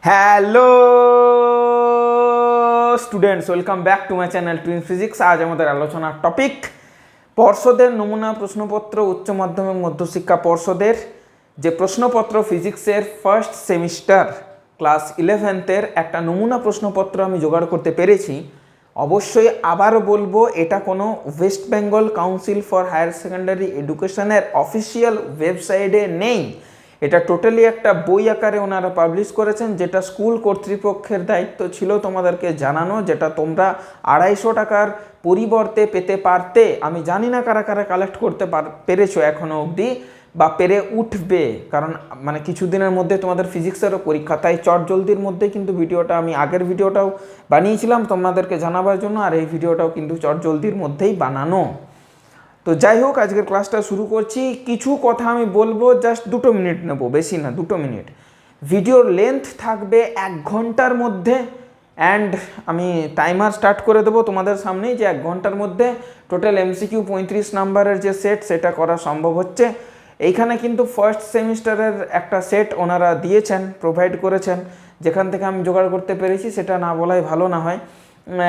Hello students, welcome back to my channel twin physics. আজ আমাদের আলোচনার টপিক পর্ষদের নমুনা প্রশ্নপত্র, উচ্চ মাধ্যমিক মধ্যশিক্ষা পর্ষদের যে প্রশ্নপত্র ফিজিক্সের ফার্স্ট সেমিস্টার ক্লাস 11-এর একটা নমুনা প্রশ্নপত্র আমি জোগাড় করতে পেরেছি। অবশ্যই আবারও বলবো, এটা কোনো West Bengal council for higher secondary এডুকেশনের অফিসিয়াল ওয়েবসাইটে নেই। এটা টোটালি একটা বই আকারে ওনারা পাবলিশ করেছেন, যেটা স্কুল কর্তৃপক্ষের দায়িত্ব ছিল তোমাদেরকে জানানো, যেটা তোমরা 250 টাকার পরিবর্তে পেতে পারতে। আমি জানি না কারা কারা কালেক্ট করতে পেরেছো এখনও অবধি বা পেরে উঠবে, কারণ মানে কিছুদিনের মধ্যে তোমাদের ফিজিক্সেরও পরীক্ষা, তাই চটজলদির মধ্যেই কিন্তু ভিডিওটা, আমি আগের ভিডিওটাও বানিয়েছিলাম তোমাদেরকে জানাবার জন্য, আর এই ভিডিওটাও কিন্তু চটজলদির মধ্যেই বানানো। তো যাই হোক, আজকের ক্লাসটা শুরু করছি। কিছু কথা আমি বলবো, জাস্ট 2 মিনিট নেব, বেশি না, 2 মিনিট। ভিডিওর লেন্থ থাকবে 1 ঘন্টার মধ্যে, অ্যান্ড আমি টাইমার স্টার্ট করে দেবো তোমাদের সামনেই যে 1 ঘন্টার মধ্যে টোটাল এমসিকিউ 35 নাম্বারের যে সেট, সেটা করা সম্ভব হচ্ছে। এইখানে কিন্তু ফার্স্ট সেমিস্টারের একটা সেট ওনারা দিয়েছেন, প্রোভাইড করেছেন, যেখান থেকে আমি জোগাড় করতে পেরেছি। সেটা না বলাই ভালো না হয়,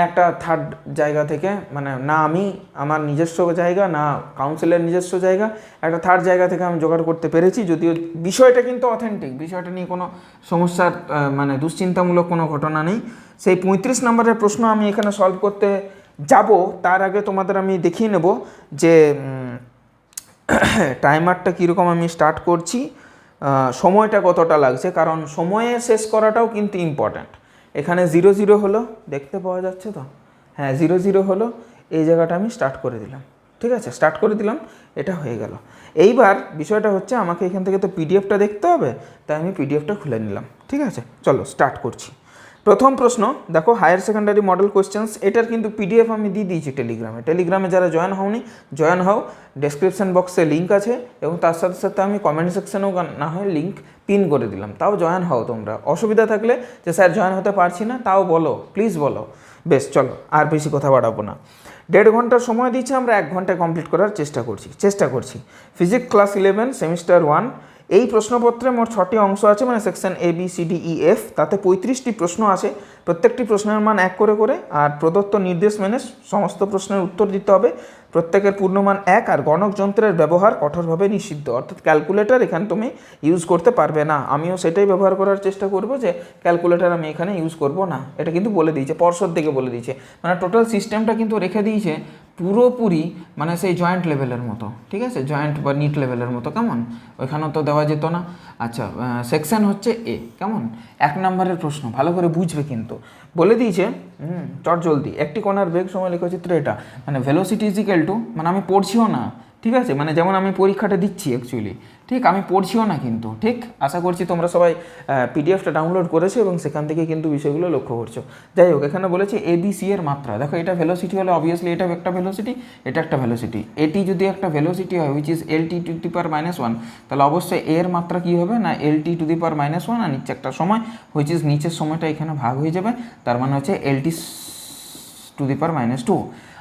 একটা থার্ড জায়গা থেকে, মানে না আমি আমার নিজস্ব জায়গা, না কাউন্সিলের নিজস্ব জায়গা, একটা থার্ড জায়গা থেকে আমি জোগাড় করতে পেরেছি। যদিও বিষয়টা কিন্তু অথেন্টিক, বিষয়টা নিয়ে কোনো সমস্যার মানে দুশ্চিন্তামূলক কোনো ঘটনা নেই। সেই 35 নম্বরের প্রশ্ন আমি এখানে সলভ করতে যাব, তার আগে তোমাদের আমি দেখিয়ে নেব যে টাইমারটা কীরকম আমি স্টার্ট করছি, সময়টা কতটা লাগছে, কারণ সময়ে শেষ করাটাও কিন্তু ইম্পর্ট্যান্ট। এখানে 0-0 হলো, দেখতে পাওয়া যাচ্ছে তো? হ্যাঁ, 0-0 হলো। এই জায়গাটা আমি স্টার্ট করে দিলাম, ঠিক আছে, স্টার্ট করে দিলাম, এটা হয়ে গেল। এইবার বিষয়টা হচ্ছে, আমাকে এখান থেকে তো পিডিএফটা দেখতে হবে, তাই আমি পিডিএফটা খুলে নিলাম, ঠিক আছে। চলো স্টার্ট করছি। প্রথম প্রশ্ন দেখো, হায়ার সেকেন্ডারি মডেল কোয়েশ্চেন্স। এটার কিন্তু পিডিএফ আমি দিয়ে দিয়েছি টেলিগ্রামে যারা জয়েন হওনি, জয়েন হও। ডেসক্রিপশন বক্সে লিঙ্ক আছে, এবং তার সাথে সাথে আমি কমেন্ট সেকশনেও না হয় লিঙ্ক পিন করে দিলাম, তাও জয়েন হও তোমরা। অসুবিধা থাকলে যে স্যার জয়েন হতে পারছি না, তাও বলো, প্লিজ বলো। বেশ, চলো আর বেশি কথা বাড়াবো না। 1.5 ঘন্টার সময় দিচ্ছি, আমরা 1 ঘন্টায় কমপ্লিট করার চেষ্টা করছি। Physics class 11 semester 1। এই প্রশ্নপত্রে মোট 6টি অংশ আছে, মানে সেকশন ABCDEF। তাতে 35টি প্রশ্ন আছে, প্রত্যেকটি প্রশ্নের মান 1 করে, আর প্রদত্ত নির্দেশ মেনে সমস্ত প্রশ্নের উত্তর দিতে হবে। প্রত্যেকের পূর্ণমান 1, আর গণক যন্ত্রের ব্যবহার কঠোরভাবে নিষিদ্ধ, অর্থাৎ ক্যালকুলেটর এখানে তুমি ইউজ করতে পারবে না। আমিও সেটাই ব্যবহার করার চেষ্টা করব, যে ক্যালকুলেটর আমি এখানে ইউজ করব না। এটা কিন্তু বলে দিয়েছে, পর্ষদ থেকে বলে দিয়েছে, মানে টোটাল সিস্টেমটা কিন্তু রেখে দিয়েছে পুরোপুরি, মানে সেই জয়েন্ট লেভেলের মতো, ঠিক আছে, জয়েন্ট বা নিট লেভেলের মতো। কেমন? ওইখানেও তো দেওয়া যেত না। আচ্ছা, সেকশন হচ্ছে A। কেমন? 1 নম্বরের প্রশ্ন, ভালো করে বুঝবে কিন্তু, বলে দিয়েছে। চট জলদি। একটি কণার বেগ সময় লেখচিত্র এটা, মানে ভেলোসিটি ইজিক্যাল টু, মানে আমি পড়ছিও না, ঠিক আছে, মানে যেমন আমি পরীক্ষাটা দিচ্ছি অ্যাকচুয়ালি, ঠিক, আমি পড়ছিও না কিন্তু, ঠিক। আশা করছি তোমরা সবাই পিডিএফটা ডাউনলোড করেছো এবং সেখান থেকে কিন্তু বিষয়গুলো লক্ষ্য করছো। যাই হোক, এখানে বলেছে ABC এর মাত্রা। দেখো, এটা ভেলোসিটি হলে অবভিয়াসলি এটা একটা ভেলোসিটি, এটা একটা ভেলোসিটি। এটি যদি একটা ভেলোসিটি হয়, হুইচ ইজ LT⁻⁻1, তাহলে অবশ্যই এর মাত্রা কী হবে না LT⁻⁻1, আর নিচে একটা সময়, হুইচ ইজ নিচের সময়টা এখানে ভাগ হয়ে যাবে, তার মানে হচ্ছে LT⁻²।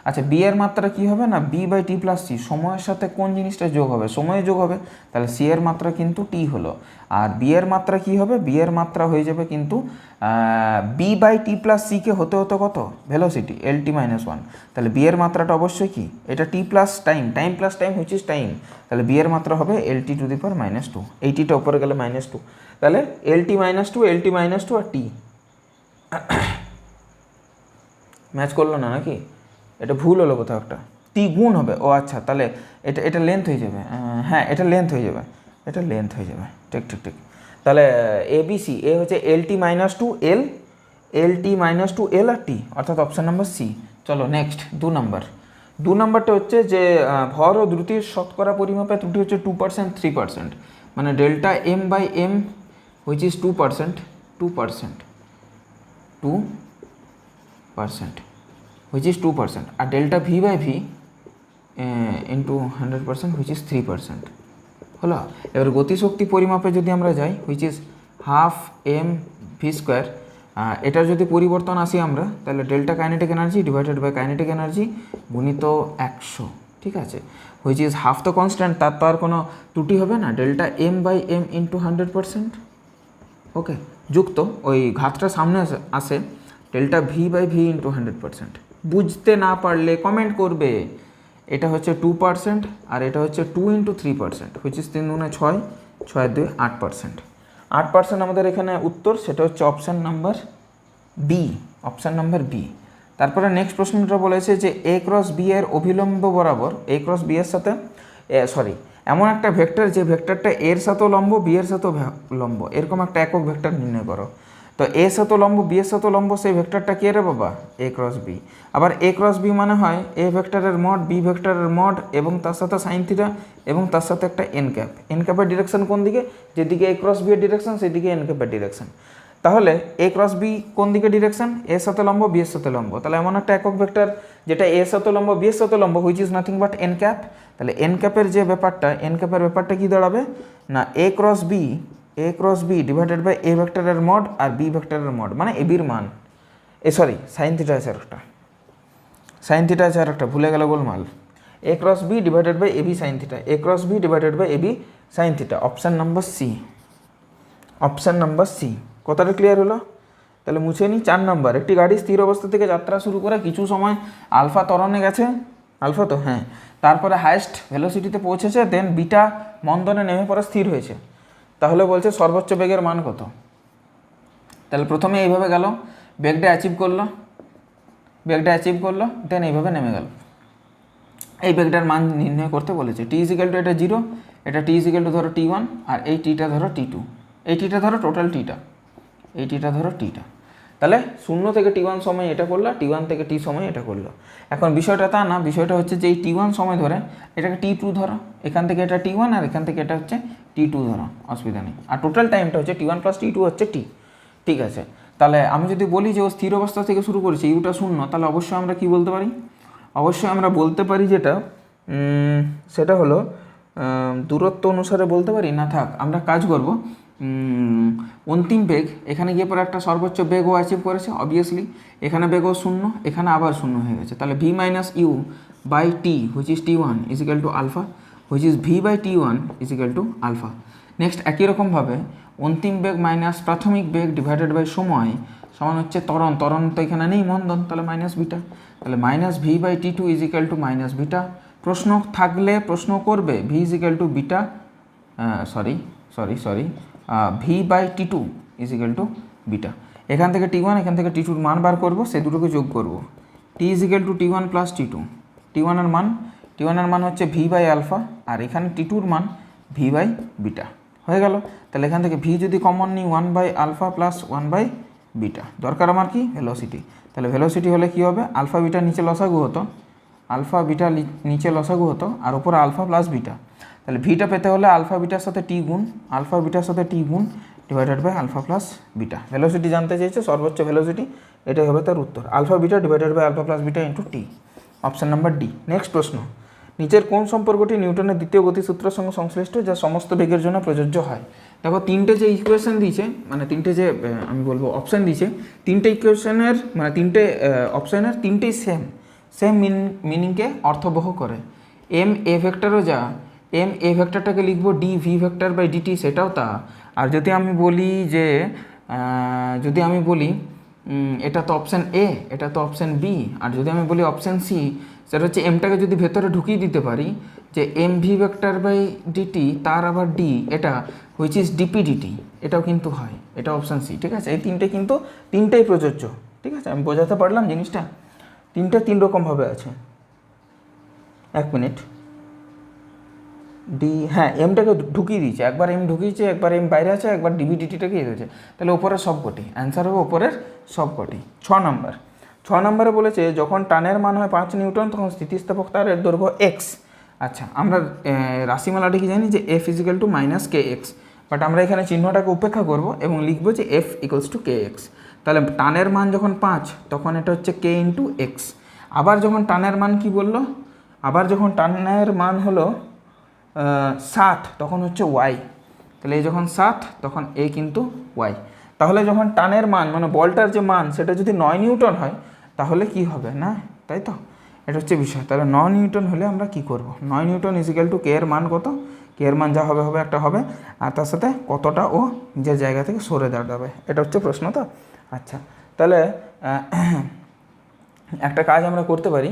আচ্ছা, বি এর মাত্রা কী হবে না B/T+c। সময়ের সাথে কোন জিনিসটা যোগ হবে? সময়ে যোগ হবে, তাহলে সি এর মাত্রা কিন্তু টি হলো। আর বি এর মাত্রা কী হবে? বি এর মাত্রা হয়ে যাবে কিন্তু B/T+c কে হতে হতে কত? Velocity LT-1। তাহলে বি এর মাত্রাটা অবশ্যই কি? এটা T plus time plus time which is time, তাহলে বি এর মাত্রা হবে LT⁻²। এই টিটা উপরে গেলে -2, তাহলে LT-2 আর টি। ম্যাচ করলো না নাকি? এটা ভুল হলো কোথাও একটা, টি গুণ হবে। ও আচ্ছা, তাহলে এটা লেন্থ হয়ে যাবে। হ্যাঁ, এটা লেন্থ হয়ে যাবে, ঠিক। তাহলে ABC, এ হচ্ছে LT-2L, LT-2L আর টি, অর্থাৎ অপশান নাম্বার সি। চলো নেক্সট, 2 নম্বরটা হচ্ছে যে ভর ও দ্রুতির শতকরা পরিমাপে ত্রুটি হচ্ছে 2%, 3%, মানে delta M/M which is 2%, which is 2%, আর delta V/V into 100% which is 3%। হলো। এবার গতিশক্তি পরিমাপে যদি আমরা যাই, which is 12 mv², এটার যদি পরিবর্তন আসি আমরা, তাহলে delta kinetic energy divided by kinetic energy গুণিত 100, ঠিক আছে, which is হাফ তো কনস্ট্যান্ট, তার তো আর কোনো ত্রুটি হবে না, ডেল্টা M/M ইন্টু 100%। ওকে, যুক্ত ওই ঘাতটা সামনে আসে delta V by V into 100%। বুঝতে না পারলে কমেন্ট করবে। এটা হচ্ছে 2% আর এটা হচ্ছে 2 ইন্টু 3%, হুইচ ইজ 3 গুণে 6, 6 2 8%। 8% আমাদের এখানে উত্তর, সেটা হচ্ছে option number B, option number B. তারপরে নেক্সট প্রশ্নটা বলেছে যে এ ক্রস বি এর অভিলম্ব বরাবর, এ ক্রস বি এর সাথে এমন একটা ভেক্টর যে ভেক্টরটা এর সাথেও লম্ব, বি এর সাথেও লম্ব, এরকম একটা একক ভেক্টর নির্ণয় করো। তো এর সাথেও লম্ব, বি এর সাথেও লম্ব, সেই ভেক্টরটা কে রে বাবা? এ ক্রস বি। আবার এ ক্রস বি মানে হয় এ ভেক্টরের মড, বি ভেক্টরের মড এবং তার সাথে সাইন থিটা এবং তার সাথে একটা এন ক্যাপ। এন ক্যাপের ডিরেকশন কোন দিকে? যেদিকে এ ক্রস বি এর ডিরেকশন সেদিকে এন ক্যাপের ডিরেকশন। তাহলে এ ক্রস বি কোন দিকে ডিরেকশন? এর সাথে লম্ব, বি এর সাথে লম্ব। তাহলে এমন একটা একক ভেক্টর যেটা এর সাথে লম্ব, বি এর সাথে লম্ব, which is nothing but N cap. তাহলে এন ক্যাপের যে ব্যাপারটা, এন ক্যাপের ব্যাপারটা কী দাঁড়াবে না এ ক্রস বি ডিভাইডেড বাই এ ভেক্টরের মড আর বি ভেক্টরের মড, মানে এ বির মান। সাইন থিটা আছে একটা, সাইন থিটা আছে আর একটা, ভুলে গেল গোলমাল। A cross B divided by A B sine theta, A cross B divided by A B sine theta. Option number C, option number C. কথাটা ক্লিয়ার হলো? তাহলে মুছে নিই। 4 নম্বর, একটি গাড়ি স্থির অবস্থা থেকে যাত্রা শুরু করে কিছু সময় আলফা ত্বরণে গেছে, আলফা তো হ্যাঁ, তারপরে হাইয়েস্ট ভেলোসিটিতে পৌঁছেছে, দেন বিটা মন্দনে নেমে পড়ে স্থির হয়েছে। তাহলে বলছে সর্বোচ্চ বেগের মান কত? তাহলে প্রথমে এইভাবে গেল, বেগটা অ্যাচিভ করলো, দেন এইভাবে নেমে গেল। এই বেগটার মান নির্ণয় করতে বলেছে। টি ইজিক্যাল টু এটা 0, এটা টি ইজিক্যাল টু ধরো T1 আর এই টিটা ধরো T2, এই টিটা ধরো টোটাল টিটা, এই টিটা ধরো টিটা। তাহলে 0 থেকে T1 সময় এটা করলো, T1 থেকে T সময় এটা করলো। এখন বিষয়টা তা না, বিষয়টা হচ্ছে যে এই T1 সময় ধরে এটাকে T2 ধরো, এখান থেকে এটা T1 আর এখান থেকে এটা হচ্ছে T2 ধরো, অসুবিধা নেই। আর টোটাল টাইমটা হচ্ছে T1 প্লাস T2 হচ্ছে T। ঠিক আছে, তাহলে আমি যদি বলি যে ও স্থির অবস্থা থেকে শুরু করেছে, ইউটা 0, তাহলে অবশ্যই আমরা কি বলতে পারি? অবশ্যই আমরা বলতে পারি যেটা সেটা হলো দূরত্ব অনুসারে বলতে পারি না, থাক আমরা কাজ করব। অন্তিম বেগ এখানে গিয়ে পরে একটা সর্বোচ্চ বেগও অ্যাচিভ করেছে, অবভিয়াসলি এখানে বেগও 0, এখানে আবার 0 হয়ে গেছে। তাহলে V minus U by T which is T1 equal to alpha, which is V by T1 equal to alpha. Next একই রকমভাবে অন্তিম বেগ মাইনাস প্রাথমিক বেগ ডিভাইডেড বাই সময় সমান হচ্ছে ত্বরণ, ত্বরণ তো এখানে নেই মন্দন, তাহলে মাইনাস বিটা, তাহলে minus V by T2 equal to minus beta. প্রশ্ন থাকলে প্রশ্ন করবে V equal to beta, sorry V by T2 equal to beta. এখান থেকে T1 এখান থেকে T2 মান বার করবো, সে দুটোকে যোগ করব। টি is equal two T1 plus T2, T1 এর মান হচ্ছে ভি বাই আলফা আর এখানে T2 মান ভি বাই বিটা হয়ে গেল। তাহলে এখান থেকে ভি যদি কমন নিই 1 by alpha plus 1 by beta, দরকার আমার কি ভেলোসিটি। তাহলে ভেলোসিটি হলে কি হবে? আলফা বিটা নিচে লসাগু হতো, আলফা বিটা নিচে লসাগু হতো আর উপরে আলফা প্লাস বিটা। তাহলে ভিটা পেতে হলে আলফা বিটার সাথে টি গুণ, আলফা বিটার সাথে টি গুণ divided by alpha plus beta. Velocity জানতে চেয়েছে, সর্বোচ্চ ভেলোসিটি, এটাই হবে তার উত্তর, alpha beta divided by alpha plus beta into T. Option number D. Next প্রশ্ন, নিচের কোন সম্পর্কটি নিউটনের দ্বিতীয় গতিসূত্রের সঙ্গে সংশ্লিষ্ট যা সমস্ত বেগের জন্য প্রযোজ্য হয়? দেখো তিনটে যে ইকুয়েশন দিয়েছে, মানে তিনটে যে আমি বলবো অপশান দিয়েছে, তিনটে ইকুয়েশনের মানে তিনটে অপশানের তিনটেই সেম মিনিংকে অর্থবহ করে। এম এ ভেক্টরও যা, এম এ ভেক্টরটাকে লিখবো D V vector by DT, সেটাও তা। আর যদি আমি বলি যে এটা তো অপশান এ, এটা তো অপশান বি, আর যদি আমি বলি অপশান সি, সেটা হচ্ছে এমটাকে যদি ভেতরে ঢুকিয়ে দিতে পারি যে M V vector by DT তার আবার ডি, এটা হুইচ ইজ ডিপি ডিটি, এটাও কিন্তু হয়, এটা অপশান সি। ঠিক আছে, এই তিনটে কিন্তু তিনটেই প্রযোজ্য। ঠিক আছে, আমি বোঝাতে পারলাম জিনিসটা? তিনটে তিন রকমভাবে আছে। এক মিনিট, ডি, হ্যাঁ এমটাকে ঢুকিয়ে দিয়েছে, একবার এম ঢুকিয়েছে, একবার এম বাইরে আছে, একবার ডিবিডিটিটাকে দিয়েছে, তাহলে ওপরের সবকটি অ্যান্সার হবে ওপরের সবকটি। 6 নম্বরে বলেছে যখন টানের মান হয় 5 নিউটন তখন স্থিতিস্থাপক তারের দৈর্ঘ্য এক্স। আচ্ছা, আমরা রাশিমালাটি কি জানি যে F is equal to minus k x, but আমরা এখানে চিহ্নটাকে উপেক্ষা করব এবং লিখবো যে F equals to k x. তাহলে টানের মান যখন 5 তখন এটা হচ্ছে কে ইন্টু এক্স। আবার যখন টানের মান কি বললো, আবার যখন টানের মান হলো 7 তখন হচ্ছে ওয়াই। তাহলে এই যখন 7 তখন এ কিন্তু ওয়াই। তাহলে যখন টানের মান মানে বলটার যে মান সেটা যদি 9 নিউটন হয় তাহলে কি হবে না, তাই তো এটা হচ্ছে বিষয়। তাহলে 9 নিউটন হলে আমরা কি করব, 9 নিউটন ইজিক্যাল টু কে এর মান কত, কে এর মান যা হবে হবে একটা হবে, আর তার সাথে কতটা ও নিজের জায়গা থেকে সরে দাঁড়াবে, এটা হচ্ছে প্রশ্ন। তো আচ্ছা, তাহলে একটা কাজ আমরা করতে পারি,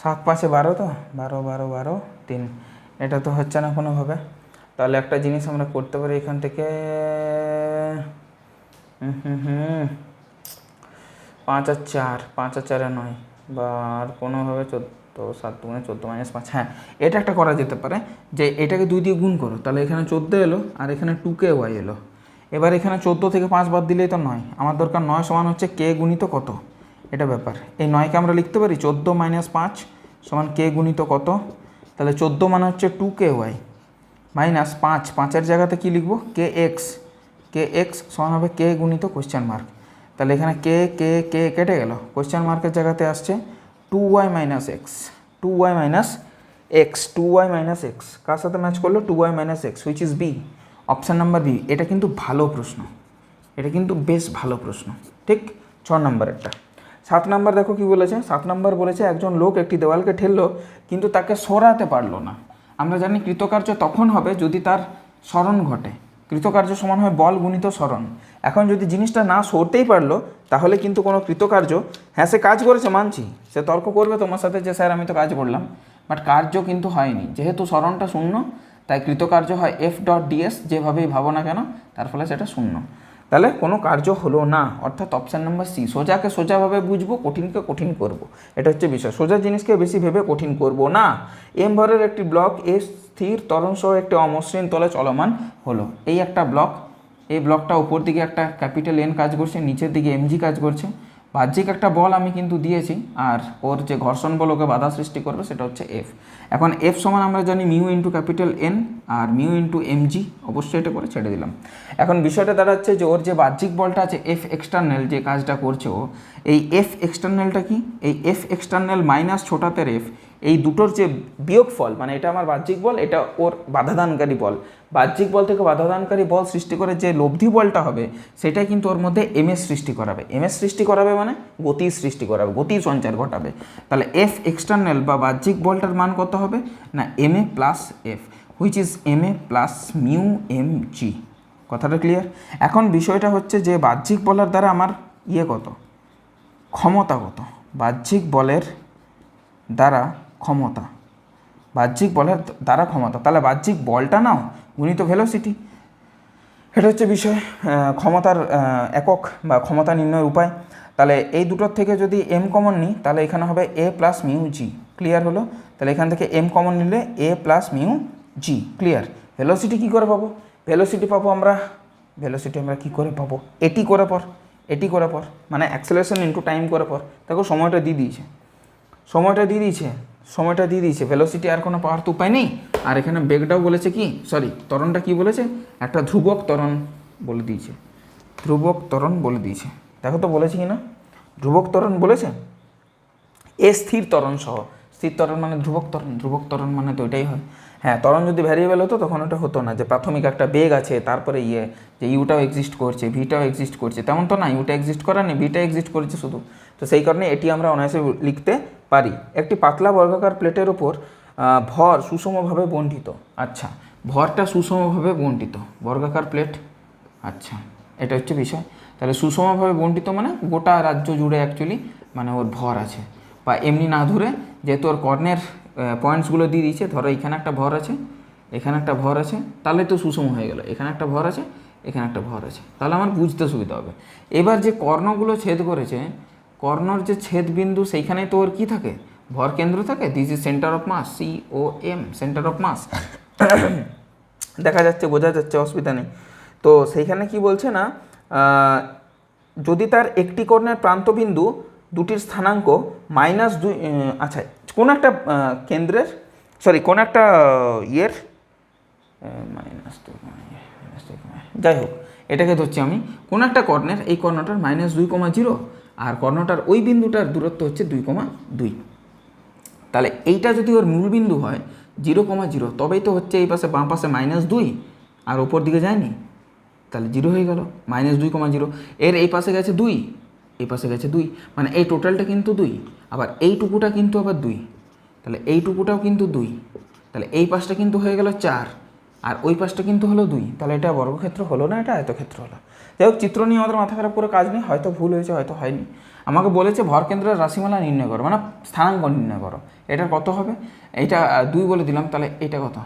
7 5 12, তো 12 12 12 3, এটা তো হচ্ছে না কোনোভাবে। তাহলে একটা জিনিস আমরা করতে পারি এখান থেকে, 5 আর 4, 5 আর 4 9, বা আর কোনোভাবে 14 7 2 14 -5, হ্যাঁ এটা একটা করা যেতে পারে যে এটাকে 2 দিয়ে গুণ করো, তাহলে এখানে 14 এলো আর এখানে 2কে ওয়াই এলো। এবার এখানে 14 থেকে 5 বাদ দিলেই তো 9, আমার দরকার 9 সমান হচ্ছে কে গুণিত কত, এটা ব্যাপার। এই 9কে আমরা লিখতে পারি 14 - 5 সমান কে গুণিত কত, তাহলে 14 মানে হচ্ছে 2কে ওয়াই মাইনাস 5, 5-এর জায়গাতে কি লিখবো, কে এক্স, কে এক্স সমান হবে কে গুণিত কোশ্চেন মার্ক। তাহলে এখানে কে কে কে কেটে গেল, কোশ্চেন মার্কের জায়গাতে আসছে 2y - x, 2y - x, 2y - x কার সাথে ম্যাচ করলো, 2y - x, which is B, option number B. এটা কিন্তু ভালো প্রশ্ন, এটা কিন্তু বেশ ভালো প্রশ্ন, ঠিক। 6 নম্বরেরটা। 7 নম্বর দেখো কি বলেছে, 7 নম্বর বলেছে একজন লোক একটি দেওয়ালকে ঠেললো কিন্তু তাকে সরাতে পারলো না। আমরা জানি কৃতকার্য তখন হবে যদি তার স্মরণ ঘটে, কৃতকার্য সমান হয় বল গুণিত স্মরণ। এখন যদি জিনিসটা না সরতেই পারলো তাহলে কিন্তু কোনো কৃতকার্য, হ্যাঁ সে কাজ করেছে মানছি, সে তর্ক করবে তোমার সাথে যে স্যার আমি তো কাজ করলাম, বাট কার্য কিন্তু হয়নি, যেহেতু স্মরণটা শূন্য তাই কৃতকার্য হয় F.ds, যেভাবেই ভাবো না কেন তার ফলে সেটা শূন্য, তাহলে কোনো কার্য হলো না, অর্থাৎ অপশান নাম্বার সি। সোজাকে সোজাভাবে বুঝবো, কঠিনকে কঠিন করব, এটা হচ্ছে বিষয়। সোজা জিনিসকে বেশি ভেবে কঠিন করব না। এম ভরের একটি ব্লক এ স্থির ত্বরণ সহ একটি অমসৃণ তলে চলমান হলো, এই একটা ব্লক, এই ব্লকটা উপর দিকে একটা ক্যাপিটাল এন কাজ করছে, নিচের দিকে এমজি কাজ করছে, বাহ্যিক একটা বল আমি কিন্তু দিয়েছি, আর ওর যে ঘর্ষণ বল ওকে বাধা সৃষ্টি করবে সেটা হচ্ছে এফ। এখন এফ সমান আমরা জানি মিউ ইন্টু ক্যাপিটাল এন আর মিউ ইন্টু এমজি, অবশ্যই এটা করে ছেড়ে দিলাম। এখন বিষয়টা দাঁড়াচ্ছে যে ওর যে বাহ্যিক বলটা আছে এফ এক্সটার্নাল, যে কাজটা করছে ও, এই এফ এক্সটার্নালটা কি, এই এফ এক্সটার্নাল মাইনাস ছোটাতের এফ, এই দুটোর যে বিয়োগফল, মানে এটা আমার বাহ্যিক বল, এটা ওর বাধাদানকারী বল, বাহ্যিক বল থেকে বাধাদানকারী বল সৃষ্টি করে যে লব্ধি বলটা হবে সেটাই কিন্তু ওর মধ্যে এমএস সৃষ্টি করাবে। এমএস সৃষ্টি করাবে মানে গতির সৃষ্টি করাবে, গতির সঞ্চার ঘটাবে। তাহলে এফ এক্সটার্নাল বা বাহ্যিক বলটার মান কত হবে না, m a plus F, which is m a plus mu m g. কথাটা ক্লিয়ার? এখন বিষয়টা হচ্ছে যে বাহ্যিক বলের দ্বারা আমার কত, ক্ষমতা কত, বাহ্যিক বলের দ্বারা ক্ষমতা, বাহ্যিক বলের দ্বারা ক্ষমতা, তাহলে বাহ্যিক বলটা নাও গুণিত ভেলোসিটি, এটা হচ্ছে বিষয়। ক্ষমতার একক বা ক্ষমতা নির্ণয়ের উপায়। তাহলে এই দুটোর থেকে যদি এম কমন নিই তাহলে এখানে হবে এ প্লাস মিউ জি, ক্লিয়ার হলো? তাহলে এখান থেকে এম কমন নিলে এ প্লাস মিউ জি, ক্লিয়ার। ভেলোসিটি কী করে পাবো, ভেলোসিটি পাবো আমরা, ভেলোসিটি আমরা কী করে পাবো, এটি করে পর, এটি করে পর, মানে অ্যাক্সেলারেশন ইন্টু টাইম করে পর। দেখো সময়টা দিয়ে দিয়েছে, সময়টা দিয়ে দিয়েছে, সময়টা দিয়ে দিয়েছে, ভেলোসিটি আর কোনো পাওয়ার তো উপায় নেই। আর এখানে বেগটাও বলেছে কি, সরি ত্বরণটা কি বলেছে, একটা ধ্রুবক ত্বরণ বলে দিয়েছে, ধ্রুবক ত্বরণ বলে দিয়েছে। দেখো তো বলেছি কি না, ধ্রুবক ত্বরণ বলেছে, এ স্থির ত্বরণ সহ, স্থির ত্বরণ মানে ধ্রুবক ত্বরণ, ধ্রুবক ত্বরণ মানে তো ওইটাই হয়। হ্যাঁ, ত্বরণ যদি ভ্যারিয়েবল হতো তখন ওটা হতো না যে প্রাথমিক একটা বেগ আছে তারপরে যে ইউটাও এক্সিস্ট করছে ভিটাও এক্সিস্ট করছে, তেমন তো না, ইউটা এক্সিস্ট করা নেই, ভিটা এক্সিস্ট করেছে শুধু। তো সেই কারণে এটি আমরা অনায়াসে লিখতে পারি। একটি পাতলা বর্গাকার প্লেটের ওপর ভর সুষমভাবে বণ্টিত, আচ্ছা ভরটা সুষমভাবে বণ্টিত, বর্গাকার প্লেট, আচ্ছা এটা হচ্ছে বিষয়। তাহলে সুষমভাবে বণ্টিত মানে গোটা রাজ্য জুড়ে অ্যাকচুয়ালি মানে ওর ভর আছে, বা এমনি না ধরে যেহেতু ওর কর্ণের পয়েন্টসগুলো দিয়ে দিয়েছে, ধরো এখানে একটা ভর আছে, এখানে একটা ভর আছে, তাহলে তো সুষম হয়ে গেল, এখানে একটা ভর আছে, এখানে একটা ভর আছে, তাহলে আমার বুঝতে সুবিধা হবে। এবার যে কর্ণগুলো ছেদ করেছে, কর্ণর যে ছেদ বিন্দু সেইখানেই তো ওর কী থাকে, ভর কেন্দ্র থাকে, this is centre of mass, COM, centre of mass, দেখা যাচ্ছে বোঝা যাচ্ছে, অসুবিধা নেই। তো সেইখানে কি বলছে না, যদি তার একটি কর্ণের প্রান্তবিন্দু দুটির স্থানাঙ্ক -2, আচ্ছা কোন একটা কেন্দ্রের, সরি কোন একটা যাই হোক এটাকে ধরছি আমি, কোন একটা কর্ণের, এই কর্ণটার -2,0 আর কর্ণটার ওই বিন্দুটার দূরত্ব হচ্ছে 2,2, তাহলে এইটা যদি ওর মূল বিন্দু হয় 0,0, তবেই তো হচ্ছে এই পাশে বাঁ পাশে -2 আর ওপর দিকে যায়নি, তাহলে 0 হয়ে গেল, -2,0, এর এই পাশে গেছে 2, এই পাশে গেছে 2, মানে এই টোটালটা কিন্তু 2, আবার এইটুকুটা কিন্তু আবার 2, তাহলে এইটুকুটাও কিন্তু 2, তাহলে এই পাশটা কিন্তু হয়ে গেল 4, আর ওই পাশটা কিন্তু হলো 2, তাহলে এটা বর্গক্ষেত্র হলো না, এটা আয়তক্ষেত্র হলো। যাই হোক, চিত্র নিয়ে আমাদের মাথা খারাপ করে কাজ নেই, হয়তো ভুল হয়েছে হয়তো হয়নি। আমাকে বলেছে ভরকেন্দ্রের রাশিমালা নির্ণয় করো, মানে স্থানাঙ্ক নির্ণয় করো। এটার কত হবে? এইটা 2 বলে দিলাম, তাহলে এটা কত?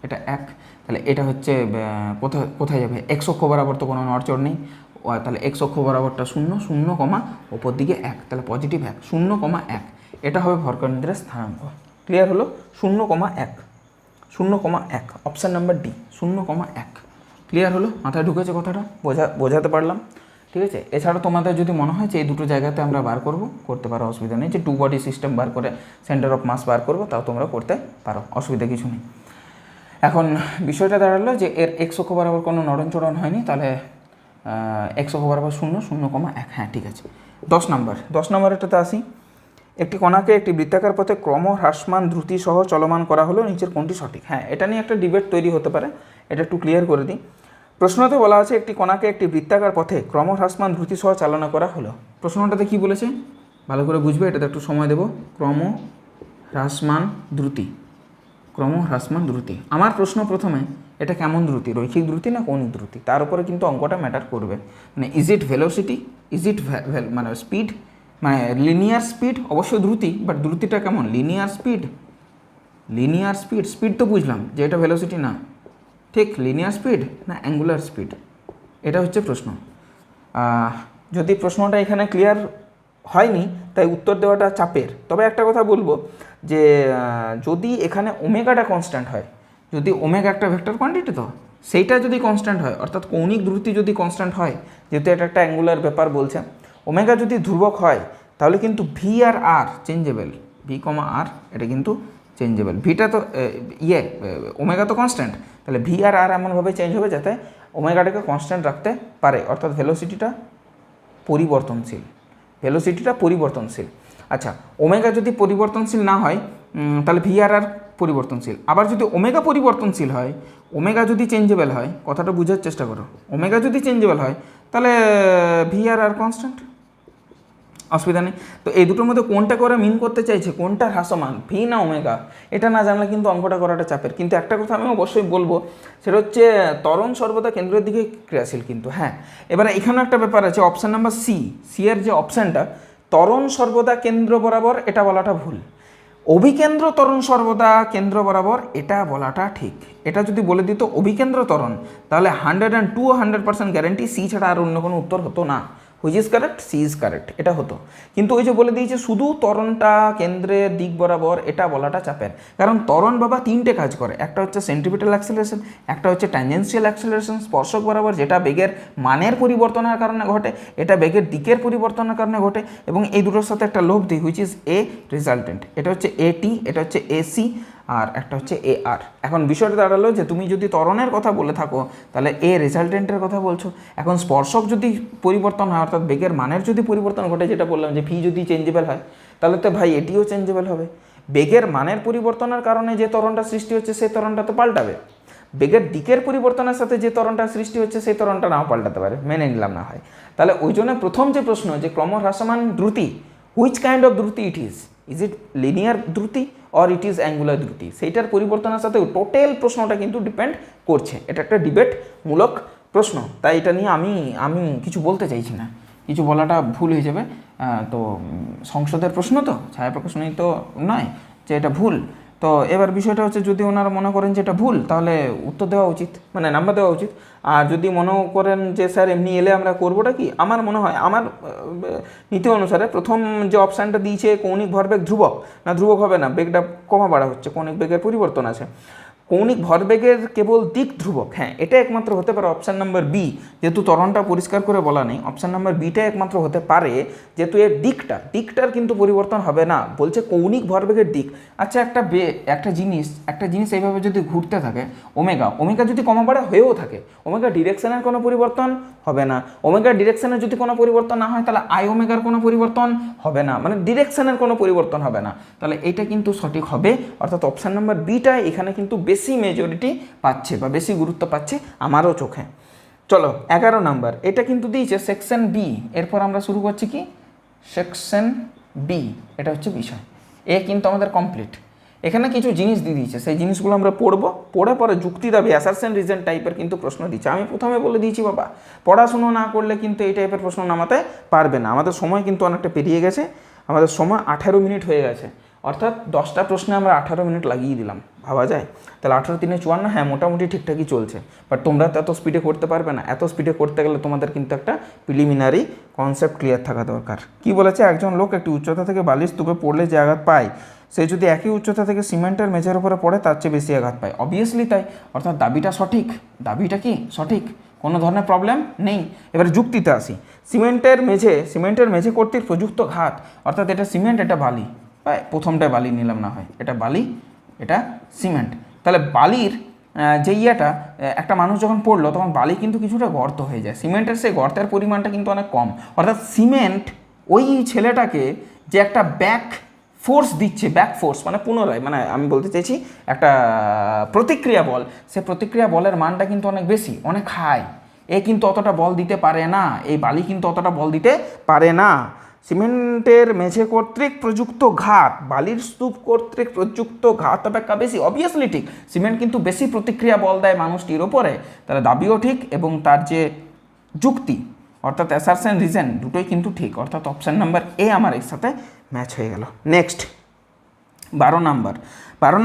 এটা 1, তাহলে এটা হচ্ছে কোথায় কোথায় যাবে? এক্স অক্ষ বরাবর তো কোনো নড়চড় নেই, তাহলে এক্স অক্ষ বরাবরটা 0, 0, ওপর দিকে 1, তাহলে পজিটিভ 1, 0,1, এটা হবে ভরকেন্দ্রের স্থানাঙ্ক। ক্লিয়ার হলো? 0,1, 0,1, অপশান নাম্বার ডি, 0,1। ক্লিয়ার হলো? মাথায় ঢুকেছে কথাটা? বোঝাতে পারলাম? ঠিক আছে। এছাড়া তোমাদের যদি মনে হয় যে এই দুটো জায়গাতে আমরা বার করতে পারো, অসুবিধা নেই। যে 2 বডি সিস্টেম বার করে সেন্টার অফ মাস বার করবো, তাও তোমরা করতে পারো, অসুবিধা কিছু নেই। এখন বিষয়টা দাঁড়ালো যে এর এক্স অক্ষ বরাবর কোনো নড়নচড়ন হয়নি, তাহলে এক্স অক্ষ বরাবর 0, 0,1। হ্যাঁ ঠিক আছে। 10 নম্বরটাতে আসি। একটি কণাকে একটি বৃত্তাকার পথে ক্রমহ্রাসমান দ্রুতি সহ চলমান করা হলো, নিচের কোনটি সঠিক? হ্যাঁ, এটা নিয়ে একটা ডিবেট তৈরি হতে পারে, এটা একটু ক্লিয়ার করে দিই। প্রশ্নতে বলা আছে একটি কণাকে একটি বৃত্তাকার পথে ক্রমহ্রাসমান দ্রুতি সহ চালনা করা হলো। প্রশ্নটাতে কি বলেছে ভালো করে বুঝবে, এটাতে একটু সময় দেবো। ক্রমহ্রাসমান দ্রুতি। আমার প্রশ্ন প্রথমে, এটা কেমন দ্রুতি? রৈখিক দ্রুতি না কৌণিক দ্রুতি? তার উপরে কিন্তু অঙ্কটা ম্যাটার করবে। মানে is it velocity, is it মানে স্পিড, মানে লিনিয়ার স্পিড, অবশ্যই দ্রুতি, বাট দ্রুতিটা কেমন? লিনিয়ার স্পিড তো বুঝলাম যে এটা ভেলোসিটি না, ঠিক লিনিয়ার স্পিড না অ্যাঙ্গুলার স্পিড, এটা হচ্ছে প্রশ্ন। যদি প্রশ্নটা এখানে ক্লিয়ার হয়নি, তাই উত্তর দেওয়াটা চাপের। তবে একটা কথা বলবো যে যদি এখানে ওমেগাটা কনস্ট্যান্ট হয়, যদি ওমেগা একটা ভেক্টর কোয়ান্টিটি, তো সেইটা যদি কনস্ট্যান্ট হয়, অর্থাৎ কৌণিক দ্রুতি যদি কনস্ট্যান্ট হয়, যেহেতু এটা একটা অ্যাঙ্গুলার ব্যাপার বলছে, ওমেগা যদি ধ্রুবক হয়, তাহলে কিন্তু ভি আর আর চেঞ্জেবল, ভি কমা আর এটা কিন্তু চেঞ্জেবল। ভিটা তো ওমেগা তো কনস্ট্যান্ট, তাহলে ভি আর আর এমনভাবে চেঞ্জ হবে যাতে ওমেগাটাকে কনস্ট্যান্ট রাখতে পারে, অর্থাৎ ভেলোসিটিটা পরিবর্তনশীল। আচ্ছা, ওমেগা যদি পরিবর্তনশীল না হয়, তাহলে ভি আর আর পরিবর্তনশীল। আবার যদি ওমেগা পরিবর্তনশীল হয়, ওমেগা যদি চেঞ্জেবল হয়, কথাটা বোঝার চেষ্টা করো, ওমেগা যদি চেঞ্জেবল হয়, তাহলে ভি আর আর কনস্ট্যান্ট, অসুবিধা নেই। তো এই দুটোর মধ্যে কোনটা করে মিন করতে চাইছে, কোনটা হ্রাসমান, ভি না ওমেগা, এটা না জানলে কিন্তু অঙ্কটা করাটা চাপের। কিন্তু একটা কথা আমি অবশ্যই বলবো, সেটা হচ্ছে ত্বরণ সর্বদা কেন্দ্রের দিকে ক্রিয়াশীল কিন্তু। হ্যাঁ, এবারে এখানে একটা ব্যাপার আছে, অপশান নাম্বার সি এর যে অপশানটা, ত্বরণ সর্বদা কেন্দ্র বরাবর, এটা বলাটা ভুল। অভিকেন্দ্র ত্বরণ সর্বদা কেন্দ্র বরাবর, এটা বলাটা ঠিক। এটা যদি বলে দিত অভিকেন্দ্র ত্বরণ, তাহলে 100% গ্যারেন্টি সি ছাড়া আর অন্য কোনো উত্তর হতো না। Which is correct? C is correct, এটা হতো। কিন্তু ওই যে বলে দিয়েছে শুধু ত্বরণটা কেন্দ্রের দিক বরাবর, এটা বলাটা চাপের। কারণ ত্বরণ বাবা 3টে কাজ করে, একটা হচ্ছে সেন্ট্রিপিটাল অ্যাক্সেলারেশন, একটা হচ্ছে ট্যানজেন্সিয়াল অ্যাক্সেলারেশন স্পর্শক বরাবর, যেটা বেগের মানের পরিবর্তনের কারণে ঘটে, এটা বেগের দিকের পরিবর্তনের কারণে ঘটে, এবং এই দুটোর সাথে একটা লোভ দিই, হুইচ ইজ এ রেজাল্টেন্ট। এটা হচ্ছে এটি, এটা হচ্ছে এসি, আর একটা হচ্ছে এ আর। এখন বিষয়টা দাঁড়ালো যে তুমি যদি ত্বরণের কথা বলে থাকো, তাহলে এ রেজাল্টেন্টের কথা বলছো। এখন স্পর্শক যদি পরিবর্তন হয়, অর্থাৎ বেগের মানের যদি পরিবর্তন ঘটে, যেটা বললাম যে ভি যদি চেঞ্জেবল হয়, তাহলে তো ভাই এটিও চেঞ্জেবল হবে। বেগের মানের পরিবর্তনের কারণে যে ত্বরণটা সৃষ্টি হচ্ছে, সেই ত্বরণটা তো পাল্টাবে। বেগের দিকের পরিবর্তনের সাথে যে ত্বরণটা সৃষ্টি হচ্ছে, সেই ত্বরণটা নাও পাল্টাতে পারে, মেনে নিলাম না হয়। তাহলে ওই জন্য প্রথম যে প্রশ্ন, যে ক্রমহ্রাসমান দ্রুতি, হুইচ কাইন্ড অফ দ্রুতি ইট ইজ ইট লিনিয়ার দ্রুতি অর ইট ইজ অ্যাঙ্গুলার দ্রুতি, সেইটার পরিবর্তনের সাথে টোটাল প্রশ্নটা কিন্তু ডিপেন্ড করছে। এটা একটা ডিবেটমূলক প্রশ্ন, তাই এটা নিয়ে আমি কিছু বলতে চাইছি না, কিছু বলাটা ভুল হয়ে যাবে। তো সংসদের প্রশ্ন তো, ছায়াপ্রকাশ নেই তো নয় যে এটা ভুল। তো এবার বিষয়টা হচ্ছে, যদি ওনারা মনে করেন যে এটা ভুল, তাহলে উত্তর দেওয়া উচিত, মানে নাম্বার দেওয়া উচিত। আর যদি মনে করেন যে স্যার এমনি এলে আমরা করবোটা কি, আমার মনে হয় আমার নীতি অনুসারে প্রথম যে অপশানটা দিয়েছে কৌণিক ভরবেগ ধ্রুবক, না ধ্রুবক হবে না, বেগটা কমা বাড়া হচ্ছে, কৌণিক বেগের পরিবর্তন আছে, কৌণিক ভরবেগের কেবল দিক ধ্রুবক, হ্যাঁ এটা একমাত্র হতে পারে অপশান নাম্বার বি। যেহেতু ত্বরণটা পরিষ্কার করে বলা নেই, অপশান নাম্বার বিটা একমাত্র হতে পারে, যেহেতু এর দিকটার কিন্তু পরিবর্তন হবে না, বলছে কৌণিক ভরবেগের দিক। আচ্ছা, একটা জিনিস এইভাবে যদি ঘুরতে থাকে, ওমেগা যদি কমা বাড়া হয়েও থাকে, ওমেগা ডিরেকশনের কোনো পরিবর্তন হবে না। ওমেগা ডিরেকশনের যদি কোনো পরিবর্তন না হয়, তাহলে আই ওমেগার কোনো পরিবর্তন হবে না, মানে ডিরেকশনের কোনো পরিবর্তন হবে না। তাহলে এটা কিন্তু সঠিক হবে, অর্থাৎ অপশান নাম্বার বিটা এখানে কিন্তু বেশি মেজরিটি পাচ্ছে বা বেশি গুরুত্ব পাচ্ছে আমারও চোখে। চলো 11 নাম্বার, এটা কিন্তু দিয়েছে সেকশন বি। এরপর আমরা শুরু করছি কি সেকশন বি, এটা হচ্ছে বিষয়। এ কিন্তু আমাদের কমপ্লিট। এখানে কিছু জিনিস দিয়ে দিয়েছে, সেই জিনিসগুলো আমরা পড়বো, পড়ে পরে যুক্তি দাবি অ্যাসারশন রিজন টাইপের কিন্তু প্রশ্ন দিচ্ছে। আমি প্রথমে বলে দিয়েছি বাবা, পড়াশুনো না করলে কিন্তু এই টাইপের প্রশ্ন নামাতে পারবে না। আমাদের সময় কিন্তু অনেকটা পেরিয়ে গেছে, আমাদের সময় 18 মিনিট হয়ে গেছে, অর্থাৎ 10টা প্রশ্নে আমরা 18 মিনিট লাগিয়ে দিলাম, ভাবা যায়? তাহলে 18 3 54, হ্যাঁ মোটামুটি ঠিকঠাকই চলছে। বাট তোমরা তো এত স্পিডে করতে পারবে না। এত স্পিডে করতে গেলে তোমাদের কিন্তু একটা প্রিলিমিনারি কনসেপ্ট ক্লিয়ার থাকা দরকার। কি বলেছে, একজন লোক একটি উচ্চতা থেকে বালির স্তূপে পড়লে যে আঘাত পায়, সে যদি একই উচ্চতা থেকে সিমেন্টের মেঝের উপরে পড়ে তার চেয়ে বেশি আঘাত পায়। অবভিয়াসলি তাই, অর্থাৎ দাবিটা সঠিক। দাবিটা কি সঠিক, কোনো ধরনের প্রবলেম নেই। এবার যুক্তিতে আসি। সিমেন্টের মেঝে কর্তৃক প্রযুক্ত ঘাত, অর্থাৎ এটা সিমেন্ট এটা বালি, প্রথমটায় বালি নিলাম না হয়, এটা বালি এটা সিমেন্ট। তাহলে বালির যে একটা মানুষ যখন পড়লো তখন বালি কিন্তু কিছুটা গর্ত হয়ে যায়, সিমেন্টের সেই গর্তের পরিমাণটা কিন্তু অনেক কম। অর্থাৎ সিমেন্ট ওই ছেলেটাকে যে একটা ব্যাক ফোর্স দিচ্ছে, ব্যাক ফোর্স মানে পুনরায়, মানে আমি বলতে চাইছি একটা প্রতিক্রিয়া বল, সে প্রতিক্রিয়া বলের মানটা কিন্তু অনেক বেশি, অনেক হাই। এ কিন্তু অতটা বল দিতে পারে না, এই বালি কিন্তু অতটা বল দিতে পারে না। সিমেন্টের মেঝে কর্তৃক প্রযুক্ত ঘাত, বালির স্তূপ কর্তৃক প্রযুক্ত ঘাত অপেক্ষা বেশি। অবভিয়াসলি ঠিক, সিমেন্ট কিন্তু বেশি প্রতিক্রিয়া বল দেয় মানুষটির ওপরে, তার দাবিও ঠিক এবং তার যে যুক্তি অর্থাৎ অ্যাসারশন রিজন দুটোই কিন্তু ঠিক, অর্থাৎ অপশান নাম্বার এ আমার এর সাথে ম্যাচ হয়ে গেল। নেক্সট 12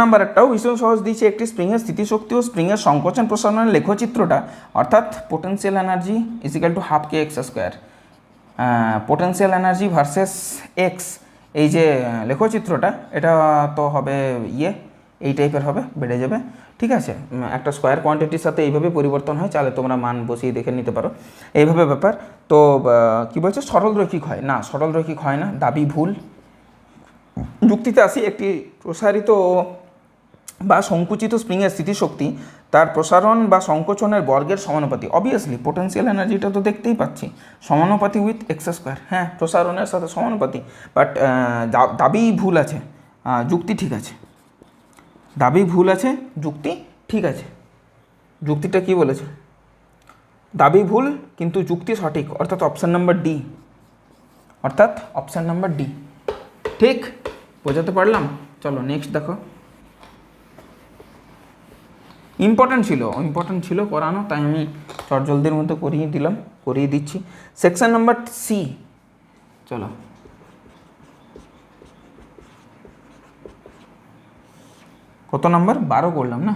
নাম্বার একটাও ভীষণ সহজ দিয়েছে। একটি স্প্রিংয়ের স্থিতিশক্তি ও স্প্রিংয়ের সংকোচন প্রসারণের লেখচিত্রটা, অর্থাৎ potential energy is equal to half k x square, potential energy versus x, এই যে লেখচিত্রটা এটা তো হবে এই টাইপের হবে, বেড়ে যাবে, ঠিক আছে। একটা স্কোয়ার কোয়ান্টিটির সাথে এইভাবে পরিবর্তন হয়, চালে তোমরা মান বসিয়ে দেখে নিতে পারো, এইভাবে ব্যাপার। তো কী বলছে, সরল রৈখিক হয় না, সরল রৈখিক হয় না, দাবি ভুল। যুক্তিতে আসি, একটি প্রসারিত বা সংকুচিত স্প্রিংয়ের স্থিতিশক্তি তার প্রসারণ বা সংকোচনের বর্গের সমানুপাতি। অবভিয়াসলি পোটেন্সিয়াল এনার্জিটা তো দেখতেই পাচ্ছি, সমানুপাতি উইথ এক্স স্কোয়ার, হ্যাঁ প্রসারণের সাথে সমানুপাতি। বাট দাবি ভুল আছে, যুক্তি ঠিক আছে। দাবি ভুল আছে, যুক্তি ঠিক আছে। যুক্তিটা কি বলেছে, দাবি ভুল কিন্তু যুক্তি সঠিক, অর্থাৎ অপশান নাম্বার ডি, অর্থাৎ অপশান নাম্বার ডি ঠিক। বোঝাতে পারলাম? চলো নেক্সট দেখো। ইম্পর্টেন্ট ছিল করানো, তাই আমি চটজলদির মধ্যে করিয়ে দিচ্ছি। সেকশন নাম্বার সি, চলো কত নাম্বার 12 করলাম না,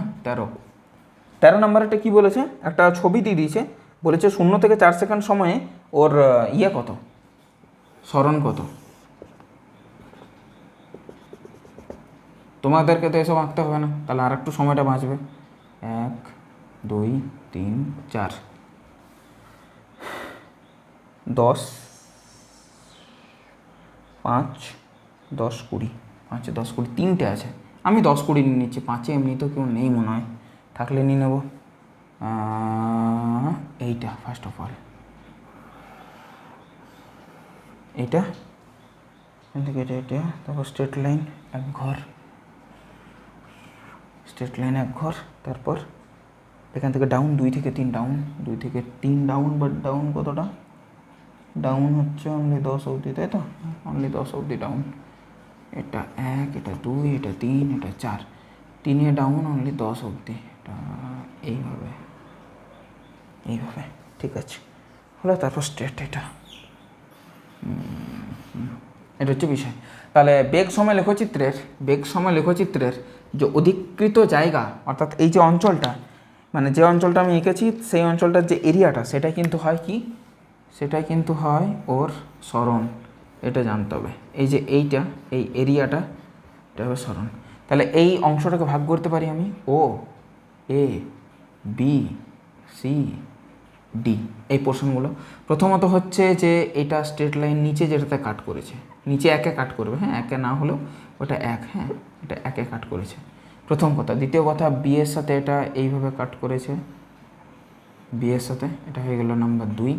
13 নাম্বারটা কি বলেছে, একটা ছবি দিয়ে দিয়েছে, বলেছে 0 থেকে 4 সেকেন্ড সময়ে ওর কত, স্মরণ কত। তোমাদেরকে তো এসব আঁকতে হবে না, তাহলে আর একটু সময়টা বাঁচবে। 1 2 3 4 10 5 10 20 5 10 20 তিনটে আছে, আমি 10 20 নিয়ে নিচ্ছি, 5 এমনি তো কেউ নেই মনে হয়, থাকলে নিয়ে নেবো। এইটা ফার্স্ট অফ অল, এইটা এটা, তারপর স্ট্রেট লাইন এক ঘর, তারপর এখান থেকে ডাউন 2 থেকে 3 ডাউন, 2 থেকে 3 ডাউন, বাট ডাউন কতটা, ডাউন হচ্ছে অনলি 10 অবধি, তাই তো, অনলি 10 অবধি ডাউন। এটা 1, এটা 2, এটা 3, এটা 4, 3 ডাউন অনলি 10 অবধি, এটা এইভাবে ঠিক আছে হলো। তারপর স্ট্রেট, এটা হচ্ছে বিষয়। তাহলে বেগ সময় লেখচিত্রের যে অধিকৃত জায়গা, অর্থাৎ এই যে অঞ্চলটা, মানে যে অঞ্চলটা আমি এঁকেছি সেই অঞ্চলটার যে এরিয়াটা, সেটাই কিন্তু হয় কি, সেটাই কিন্তু হয় ওর স্মরণ, এটা জানতে হবে। এই যে এই এরিয়াটা, এটা হবে স্মরণ। তাহলে এই অংশটাকে ভাগ করতে পারি আমি ও, এ, বি, সি, ডি, এই পোর্শনগুলো। প্রথমত হচ্ছে যে এটা স্ট্রেট লাইন নিচে যেটাতে কাট করেছে, নিচে একে কাট করবে, হ্যাঁ একে না হলেও ওটা 1, হ্যাঁ এটা একে কাট করেছে, প্রথম কথা। দ্বিতীয় কথা, বি এর সাথে এটা এইভাবে কাট করেছে, বি এর সাথে, এটা হয়ে গেল নাম্বার 2।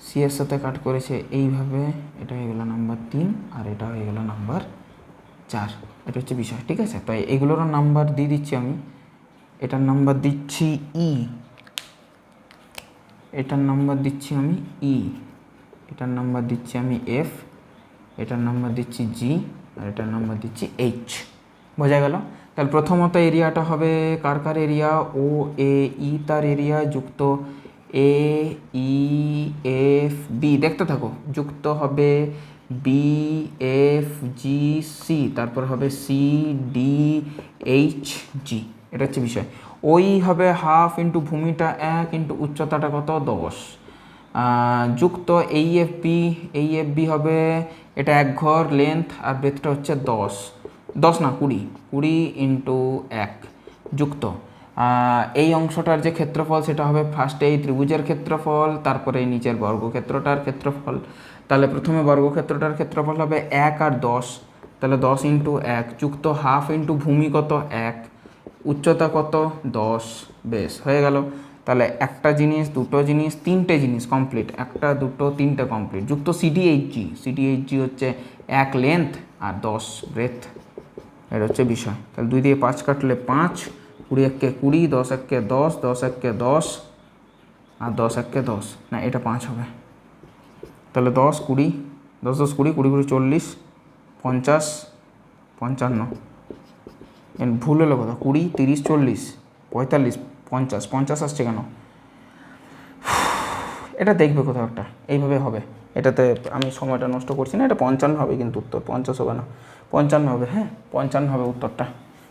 সি এর সাথে কাট করেছে এইভাবে, এটা হয়ে গেল নাম্বার 3, আর এটা হয়ে গেল নাম্বার 4। এটা হচ্ছে বিষয়, ঠিক আছে। তাই এগুলোরও নাম্বার দিয়ে দিচ্ছি আমি। এটার নাম্বার দিচ্ছি ই, এটার নাম্বার দিচ্ছি আমি ই, এটার নাম্বার দিচ্ছি আমি এফ, এটার নাম্বার দিচ্ছি জি, আর এটার নাম্বার দিচ্ছি এইচ। বোঝা গেল? তাহলে প্রথমত এরিয়াটা হবে কার কার এরিয়া, ও এ ই তার এরিয়া যুক্ত এ ই এফ বি, দেখতে থাকো, যুক্ত হবে বি এফ জি সি, তারপর হবে সি ডি এইচ জি। এটা হচ্ছে বিষয়। ওই হবে হাফ ইন্টু ভূমিটা 1 ইন্টু উচ্চতাটা কত 10, যুক্ত এই এফ বি হবে এটা 1 ঘর লেন্থ আর ব্রেথটা হচ্ছে 10 না 20 ইন্টু 1 যুক্ত এই অংশটার যে ক্ষেত্রফল সেটা হবে ফার্স্টে এই ত্রিভুজের ক্ষেত্রফল, তারপরে এই নিচের বর্গক্ষেত্রটার ক্ষেত্রফল। তাহলে প্রথমে বর্গক্ষেত্রটার ক্ষেত্রফল হবে 1 আর 10, তাহলে 10 ইন্টু 1 যুক্ত হাফ ইন্টু ভূমি কত 1, উচ্চতা কত 10। বেশ হয়ে গেল। তাহলে একটা জিনিস, দুটো জিনিস, তিনটে জিনিস কমপ্লিট, একটা দুটো তিনটে কমপ্লিট, যুক্ত সিডিএইচজি হচ্ছে 1 লেন্থ আর 10 ব্রেথ। এটা হচ্ছে বিষয়। তাহলে 2 দিয়ে 5 কাটলে 5, 20 1 কে 20, 10 1 কে 10, 10 1 কে 10 আর 10 1 কে 10, না এটা 5 হবে। তাহলে 10 20, 10 10 20, 20 20 40, 50 55, ভুল হলো কথা, 20 30 40 45 50, 50 আসছে কেন? এটা দেখবে কোথাও একটা, এইভাবে হবে। এটাতে আমি সময়টা নষ্ট করছি না, এটা 55 হবে কিন্তু উত্তর, 50 হবে না, 55 হবে। হ্যাঁ 55 হবে উত্তরটা,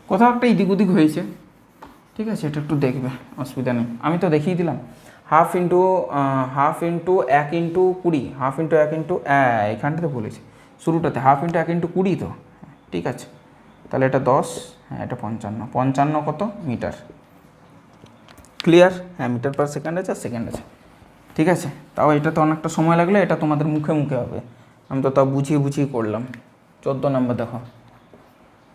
কোথাও একটা এদিক ওদিক হয়েছে। ঠিক আছে, এটা একটু দেখবে, অসুবিধা নেই, আমি তো দেখিয়ে দিলাম। Half into 1 into 20, half into 1 into এখানটাতে বলেছি শুরুটাতে, হাফ ইন্টু 1 ইন্টু 20 তো, ঠিক আছে। তাহলে এটা 10, হ্যাঁ এটা 55 কত মিটার, ক্লিয়ার? হ্যাঁ মিটার পার সেকেন্ড আছে, আর সেকেন্ড আছে, ঠিক আছে। তাও এটা তো অনেকটা সময় লাগলে, এটা তোমাদের মুখে মুখে হবে, আমি তো তাও বুঝিয়ে করলাম। 14 নম্বর দেখো,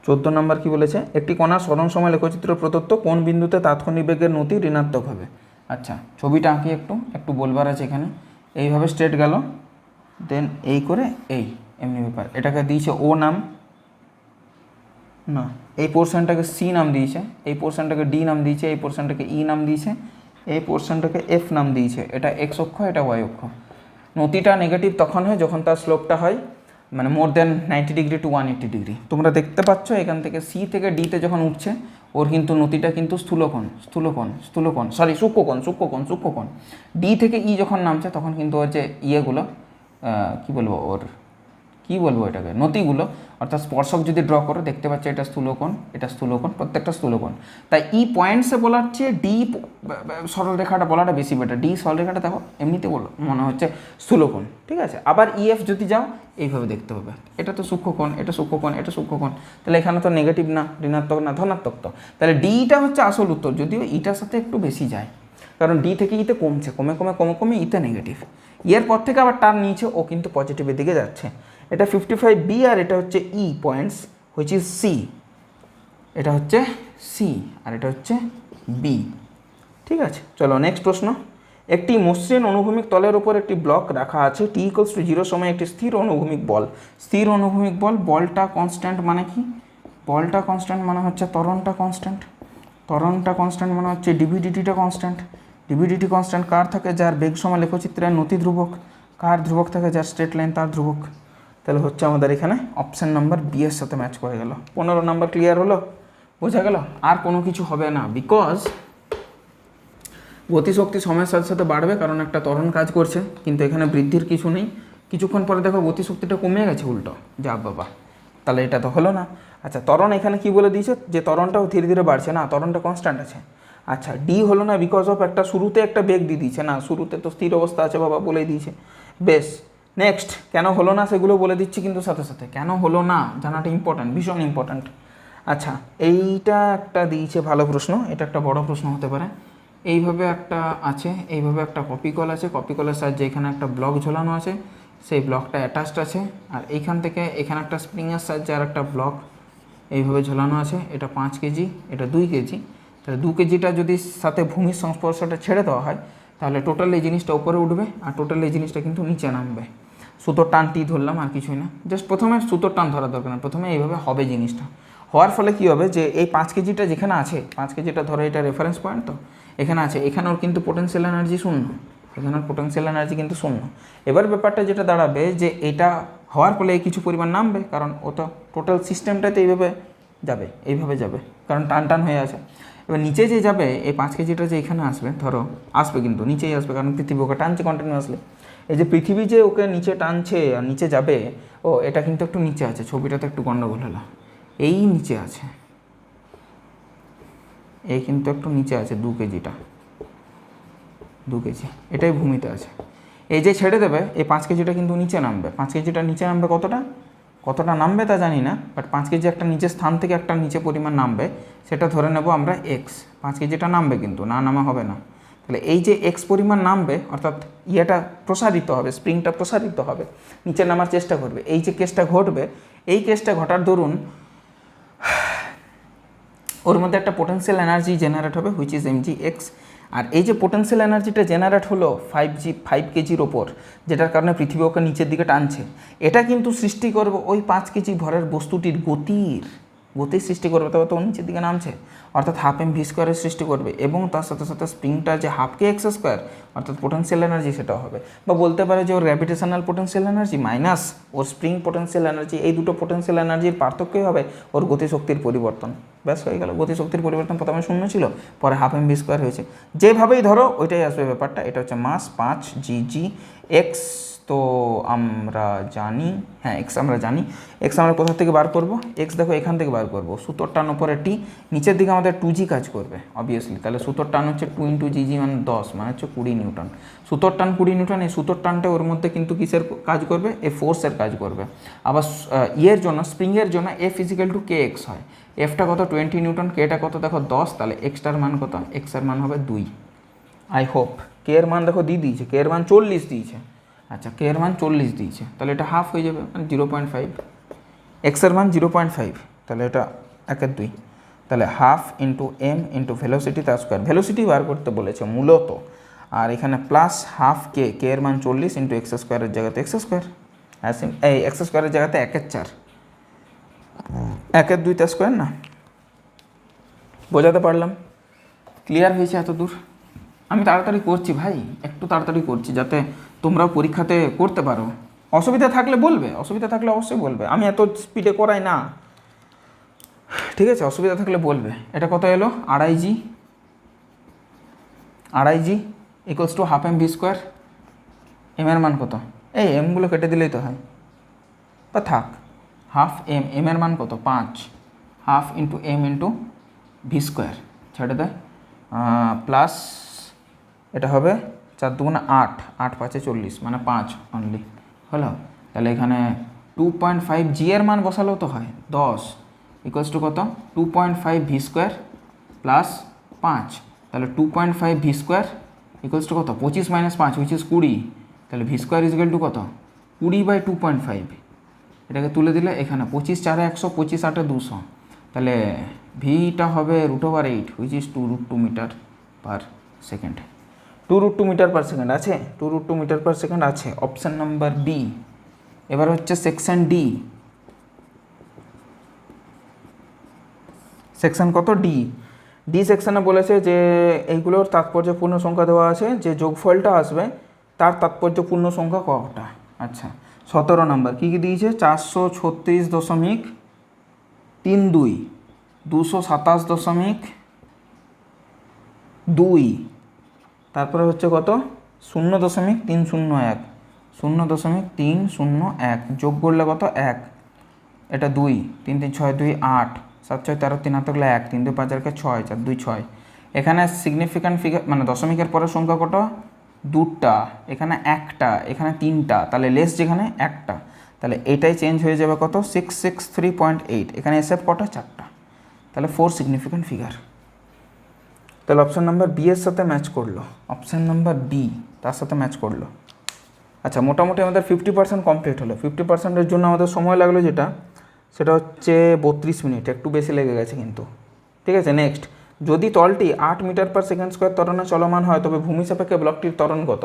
14 নম্বর কী বলেছে, একটি কণার স্মরণ সময় লেখচিত্র প্রদত্ত, কোন বিন্দুতে তাৎক্ষণিক বেগের নতি ঋণাত্মক হবে। আচ্ছা ছবিটা আঁকি, একটু বলবার আছে এখানে। এইভাবে স্ট্রেট গেল, দেন এই করে এমনি ব্যাপার, এটাকে দিয়েছে ও নাম, না এই পোর্শনটাকে সি নাম দিয়েছে, এই পোর্শনটাকে ডি নাম দিয়েছে, এই পোর্শনটাকে ই নাম দিয়েছে, এই পোর্শনটাকে এফ নাম দিয়েছে। এটা এক্স অক্ষ, এটা ওয়াই অক্ষ। নতিটা নেগেটিভ তখন হয় যখন তার স্লোপটা হয় মানে মোর দেন 90 ডিগ্রি টু 180 ডিগ্রি। তোমরা দেখতে পাচ্ছ এখান থেকে সি থেকে ডিতে যখন উঠছে, ওর কিন্তু নতিটা কিন্তু স্থূলকোণ সরি সূক্ষ্মকোণ। ডি থেকে ই যখন নামছে তখন কিন্তু ওর যে ইয়েগুলো কী বলবো এটাকে, নতিগুলো, অর্থাৎ স্পর্শক যদি ড্র করো দেখতে পাচ্ছ এটা স্থূলকোণ, প্রত্যেকটা স্থূলকোণ। তাই ই পয়েন্টসে বলার চেয়ে ডি সরলরেখাটা বলাটা বেশি বেটার। ডি সরলরেখাটা দেখো এমনিতে বলো মনে হচ্ছে স্থূলকোণ, ঠিক আছে। আবার ইএফ যদি যাও এইভাবে দেখতে হবে, এটা তো সূক্ষ্মকোণ, এটা সূক্ষ্মকোণ, তাহলে এখানে তো নেগেটিভ না, ঋণাত্মক না, ধনাত্মক তো, তাহলে ডিটা হচ্ছে আসল উত্তর, যদিও ইটার সাথে একটু বেশি যায়, কারণ ডি থেকে ইতে কমছে, কমে ইতে নেগেটিভ। এর পর থেকে আবার টার্ন নিয়েছে, ও কিন্তু পজিটিভের দিকে যাচ্ছে। এটা 55 বি, আর এটা হচ্ছে ই পয়েন্টস হুইচ ইজ সি, এটা হচ্ছে সি আর এটা হচ্ছে বি, ঠিক আছে। চলো নেক্সট প্রশ্ন। একটি মসৃণ অনুভূমিক তলের উপর একটি ব্লক রাখা আছে, টি ইকুয়ালস টু 0 সময় একটি স্থির অনুভূমিক বল, বলটা কনস্ট্যান্ট মানে কি? বলটা কনস্ট্যান্ট মানে হচ্ছে ত্বরণটা কনস্ট্যান্ট মানে হচ্ছে ডিভিডিটিটা কনস্ট্যান্ট। ডিভিডিটি কনস্ট্যান্ট কার থাকে? যার বেগ সময় লেখচিত্রের নতি ধ্রুবক। কার ধ্রুবক থাকে? যার স্ট্রেট লাইন তার ধ্রুবক। তাহলে হচ্ছে আমাদের এখানে অপশান নাম্বার বি এর সাথে ম্যাচ করে গেল। 15 নাম্বার ক্লিয়ার হলো, বোঝা গেল? আর কোনো কিছু হবে না, বিকজ গতিশক্তি সময়ের সাথে সাথে বাড়বে, কারণ একটা ত্বরণ কাজ করছে, কিন্তু এখানে বৃদ্ধির কিছু নেই। কিছুক্ষণ পরে দেখো গতিশক্তিটা কমে গেছে উল্টো, যা বাবা, তাহলে এটা তো হলো না। আচ্ছা ত্বরণ এখানে কি বলে দিয়েছে? যে ত্বরণটাও ধীরে ধীরে বাড়ছে, না ত্বরণটা কনস্ট্যান্ট আছে। আচ্ছা ডি হলো না বিকজ অফ একটা শুরুতে একটা বেগ দিয়ে দিয়েছে, না শুরুতে তো স্থির অবস্থা আছে বাবা, বলেই দিয়েছে। বেশ, নেক্সট কেন হলো না সেগুলো বলে দিচ্ছি, কিন্তু সাথে সাথে কেন হলো না জানাটা ইম্পর্ট্যান্ট, ভীষণ ইম্পর্ট্যান্ট। আচ্ছা এইটা একটা দিয়েছে ভালো প্রশ্ন, এটা একটা বড় প্রশ্ন হতে পারে। এইভাবে একটা আছে, এইভাবে একটা কপিকল আছে, কপিকলের সাহায্যে এখানে একটা ব্লক ঝোলানো আছে, সেই ব্লকটা অ্যাটাচড আছে, আর এইখান থেকে এখানে একটা স্প্রিংয়ের সাহায্যে আর একটা ব্লক এইভাবে ঝোলানো আছে। এটা 5 কেজি, এটা 2 কেজি। তাহলে 2 কেজিটা যদি সাথে ভূমির সংস্পর্শটা ছেড়ে দেওয়া হয়, তাহলে টোটাল এই জিনিসটা উপরে উঠবে, আর টোটাল এই জিনিসটা কিন্তু নিচে নামবে। সুতোর টানটি ধরলাম, আর কিছুই না, জাস্ট প্রথমে সুতোর টান ধরা দরকার না, প্রথমে এইভাবে হবে জিনিসটা। হওয়ার ফলে কী হবে, যে এই 5 কেজিটা যেখানে আছে, 5 কেজিটা ধরো এটা রেফারেন্স পয়েন্ট তো এখানে আছে, এখানে ওর কিন্তু পোটেনশিয়াল এনার্জি শূন্য, এখানে পোটেনশিয়াল এনার্জি কিন্তু শূন্য। এবার ব্যাপারটা যেটা দাঁড়াবে যে এটা হওয়ার ফলে এই কিছু পরিমাণ নামবে, কারণ ও তো টোটাল সিস্টেমটাতে এইভাবে যাবে কারণ টান টান হয়ে আছে। এবার নিচে যে যাবে এই 5 কেজিটা যে এখানে আসবে, ধরো আসবে কিন্তু নিচেই আসবে, কারণ পৃথিবী ওকে টানছে কন্টিনিউয়াসলি। এই যে পৃথিবী যে ওকে নিচে টানছে আর নিচে যাবে, ও এটা কিন্তু একটু নিচে আছে, ছবিটাতে একটু গন্ডগোল হলো, এই নিচে আছে, এই কিন্তু একটু নিচে আছে 2 কেজিটা, 2 কেজি এটাই ভূমিতে আছে। এই যে ছেড়ে দেবে এই 5 কেজিটা কিন্তু নিচে নামবে, 5 কেজিটা নিচে নামবে, কতটা নামবে তা জানি না, বাট 5 কেজি একটা নিচের স্থান থেকে একটা নিচে পরিমাণ নামবে, সেটা ধরে নেব আমরা এক্স। 5 কেজিটা নামবে কিন্তু না নামা হবে না। তাহলে এই যে এক্স পরিমাণ নামবে, অর্থাৎ ইয়েটা প্রসারিত হবে, স্প্রিংটা প্রসারিত হবে, নিচে নামার চেষ্টা করবে। এই যে কেসটা ঘটবে, এই কেসটা ঘটার দরুন ওর মধ্যে একটা পোটেন্সিয়াল এনার্জি জেনারেট হবে, হুইচ ইজ এমজি এক্স। আর এই যে পোটেন্সিয়াল এনার্জিটা জেনারেট হলো 5 কেজির ওপর, যেটার কারণে পৃথিবী ওকে নিচের দিকে টানছে, এটা কিন্তু সৃষ্টি করবে ওই 5 কেজি ভরের বস্তুটির গতির সৃষ্টি করবে, তবে তো নিচের দিকে নামছে, অর্থাৎ হাফ এম ভি স্কোয়ারের সৃষ্টি করবে, এবং তার সাথে সাথে স্প্রিংটা যে হাফ কে এক্স স্কোয়ার অর্থাৎ পোটেন্সিয়াল এনার্জি সেটাও হবে। বা বলতে পারে যে ওর গ্র্যাভিটেশনাল পোটেন্সিয়াল এনার্জি মাইনাস ওর স্প্রিং পোটেন্সিয়াল এনার্জি, এই দুটো পোটেন্সিয়াল এনার্জির পার্থক্যই হবে ওর গতিশক্তির পরিবর্তন। ব্যাস হয়ে গেল, গতিশক্তির পরিবর্তন প্রথমে শূন্য ছিল, পরে হাফ এম ভি স্কোয়ার হয়েছে, যেভাবেই ধরো ওইটাই আসবে ব্যাপারটা। এটা হচ্ছে মাস 5 জি এক্স, তো আমরা জানি, হ্যাঁ এক্স আমরা জানি, এক্স আমরা কোথা থেকে বার করব, এক্স দেখো এখান থেকে বার করব, সুতোর টান ওপরে টি, নিচের দিকে আমাদের 2g কাজ করবে অবভিয়াসলি, তাহলে সুতোর টান হচ্ছে 2 × জি মানে 10, মানে হচ্ছে 20 নিউটন। সুতোর টান 20 নিউটন, এই সুতোর টানটা ওর মধ্যে কিন্তু কিসের কাজ করবে, এ ফোর্সের কাজ করবে। আবার ইয়ের জন্য, স্প্রিংয়ের জন্য F is equal two k x হয়, এফটা কত 20 নিউটন, কেটা কত দেখো 10, তাহলে এক্সটার মান কত, এক্সের মান হবে 2। আই হোপ কে এর মান দেখো দিয়েছে, কে এর মান 40 দিয়েছে, আচ্ছা কে এর মান 40 দিয়েছে, তাহলে এটা হাফ হয়ে যাবে, মানে 0.5, এক্সের মান 0.5, তাহলে এটা 1/2, তাহলে half into m into velocity তার স্কোয়ার, ভেলোসিটি বার করতে বলেছে মূলত, আর এখানে প্লাস হাফ কে, কে এর মান 40 ইন্টু এক্স স্কোয়ারের জায়গাতে এক্স স্কোয়ার, এই এক্স স্কোয়ারের জায়গাতে 1/4, 1/2 তার স্কোয়ার না, বোঝাতে পারলাম? ক্লিয়ার হয়েছে এত দূর? আমি তাড়াতাড়ি করছি ভাই, একটু তাড়াতাড়ি করছি যাতে তোমরাও পরীক্ষাতে করতে পারো। অসুবিধা থাকলে বলবে, অসুবিধা থাকলে অবশ্যই বলবে, আমি এত স্পিডে করাই না, ঠিক আছে? অসুবিধা থাকলে বলবে। এটা কত এলো, 2.5g equals to half m v square, m এর মান কত, এই এমগুলো কেটে দিলেই তো হয়, বা থাক, হাফ এম, এম এর মান কত 5, half into m into v square ছেড়ে দেয়, প্লাস এটা হবে 4 2 8, 8 5 40, মানে 5 অনলি হলো। তাহলে এখানে 2.5g এর মান বসালেও তো হয় 10 ইকুয়ালস টু কত 2.5 ভি স্কোয়ার প্লাস 5, তাহলে 2.5 ভি স্কোয়ার ইকুয়ালস টু কত 25 - 5 হুইচ ইজ 20, তাহলে ভি স্কোয়ার ইজিক্যাল টু কত 20/2.5, এটাকে তুলে দিলে এখানে 25 4 100, 25 8 200, তাহলে ভিটা হবে √8 which is 2√2 metre per second, 2√2 metre per second আছে, 2√2 মিটার পার সেকেন্ড আছে, অপশান নাম্বার বি। এবার হচ্ছে সেকশন ডি, সেকশন কত ডি, ডি সেকশনে বলেছে যে এইগুলোর তাৎপর্যপূর্ণ সংখ্যা দেওয়া আছে, যে যোগফলটা আসবে তার তাৎপর্যপূর্ণ সংখ্যা কটা। আচ্ছা 17 নাম্বার কী কী দিয়েছে, 436.32, 227.2, তারপরে হচ্ছে কত 0.301, 0.301 যোগ করলে কত 1, এটা 2, 3 3 6 2 8, 7 6 13 3 হাতে গেলে 1, 3 2 5 আর 6, 4 2 6, এখানে সিগনিফিক্যান্ট ফিগার মানে দশমিকের পরের সংখ্যা কত 2টা, এখানে 1টা, এখানে 3টা, তাহলে লেস যেখানে 1টা, তাহলে এটাই চেঞ্জ হয়ে যাবে কত 663.8, এখানে এসএফ কটা 4টা, তাহলে 4 সিগনিফিক্যান্ট ফিগার। তাহলে অপশান নাম্বার বি এর সাথে ম্যাচ করলো, অপশান নাম্বার বি তার সাথে ম্যাচ করলো। আচ্ছা মোটামুটি আমাদের 50% কমপ্লিট হলো, 50%-এর জন্য আমাদের সময় লাগলো যেটা, সেটা হচ্ছে 32 মিনিট, একটু বেশি লেগে গেছে কিন্তু, ঠিক আছে। নেক্সট, যদি তলটি 8 মিটার পার সেকেন্ড স্কোয়ার ত্বরণে চলমান হয় তবে ভূমি সাপেক্ষে ব্লকটির ত্বরণ কত।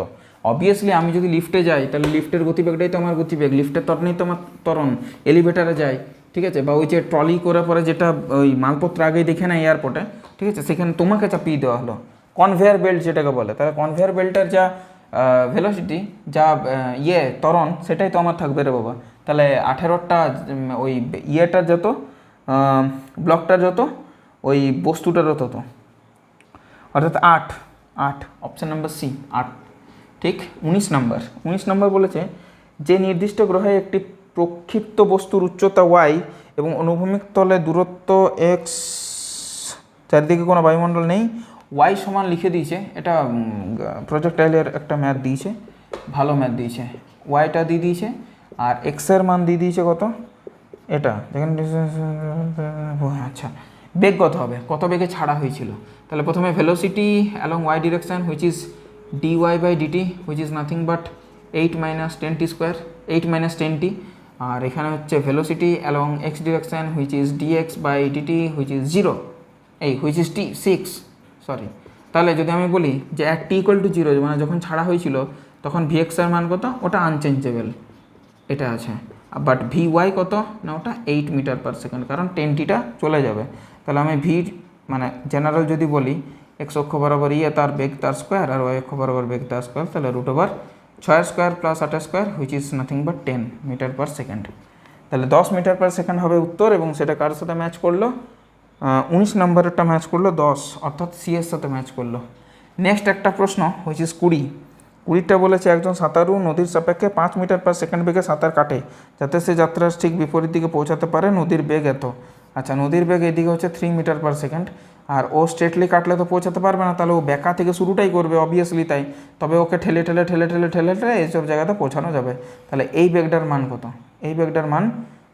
অবভিয়াসলি আমি যদি লিফটে যাই তাহলে লিফটের গতিবেগটাই তো আমার গতিবেগ, লিফটের ত্বরণেই তো আমার ত্বরণ, এলিভেটারে যাই, ঠিক আছে, বা ওই যে ট্রলি করে পরে যেটা ওই মালপত্র আগেই দেখে না এয়ারপোর্টে, ঠিক আছে, সেখানে তোমাকে চাপিয়ে দেওয়া হলো, কনভেয়ার বেল্ট যেটাকে বলে, তাহলে কনভেয়ার বেল্টের যা ভেলোসিটি, যা ত্বরণ, সেটাই তো আমার থাকবে রে বাবা। তাহলে 18টা ওই ইয়েটার যত ব্লকটার যত ওই বস্তুটারও তত, অর্থাৎ 8 8 অপশান নাম্বার সি 8। ঠিক। 19 নম্বর বলেছে যে নির্দিষ্ট গ্রহে একটি প্রক্ষিপ্ত বস্তুর উচ্চতা y এবং অনুভূমিক তলে দূরত্ব x, চারিদিকে কোনো বায়ুমণ্ডল নেই, y সমান লিখে দিয়েছে। এটা প্রজেক্টাইলের একটা ম্যাথ দিয়েছে, ভালো ম্যাথ দিয়েছে। ওয়াইটা দিয়ে দিয়েছে আর এক্সের মান দিয়ে দিয়েছে কত, এটা যেখানে আচ্ছা বেগ কত হবে, কত বেগে ছাড়া হয়েছিল। তাহলে প্রথমে velocity along y direction which is dy by dt which is nothing but 8 - 10t square, 8 - 10t। আর এখানে হচ্ছে velocity along x direction which is dx by dt which is 0, এই হুইচ ইজ t 6 সরি। তাহলে যদি আমি বলি যে at t = 0 মানে যখন ছাড়া হয়েছিল তখন vx এর মান কত, ওটা আনচেঞ্জেবল, এটা আছে। বাট vy কত না, ওটা 8 মিটার/সেকেন্ড, কারণ 10tটা চলে যাবে। তাহলে আমি ভি মানে জেনারেল যদি বলি এক্স অক্ষ বরাবর ইয়ে তার বেগ তার স্কোয়ার আর ওয়াই অক্ষ বরাবর বেগ তার স্কোয়ার, তাহলে √6² + 8² which is nothing but 10 metre per second. তাহলে 10 মিটার/সেকেন্ড হবে উত্তর, এবং সেটা কার সাথে ম্যাচ করলো, 19 নম্বরেরটা ম্যাচ করলো 10, অর্থাৎ সি এর সাথে ম্যাচ করলো। নেক্সট একটা প্রশ্ন হুইচ ইজ 20টা বলেছে একজন সাঁতারু নদীর সাপেক্ষে 5 মিটার/সেকেন্ড বেগে সাঁতার কাটে যাতে সে যাত্রার ঠিক বিপরীত দিকে পৌঁছাতে পারে, নদীর বেগ এত। আচ্ছা, নদীর বেগ এদিকে হচ্ছে 3 মিটার/সেকেন্ড, আর ও স্ট্রেটলি কাটলে তো পৌঁছাতে পারবে না, তাহলে ও বেঁকা থেকে শুরুটাই করবে অবভিয়াসলি, তাই তবে ওকে ঠেলে ঠেলে ঠেলে ঠেলে ঠেলে ঠেলে এইসব জায়গাতে পৌঁছানো যাবে। তাহলে এই বেগটার মান কত, এই বেগটার মান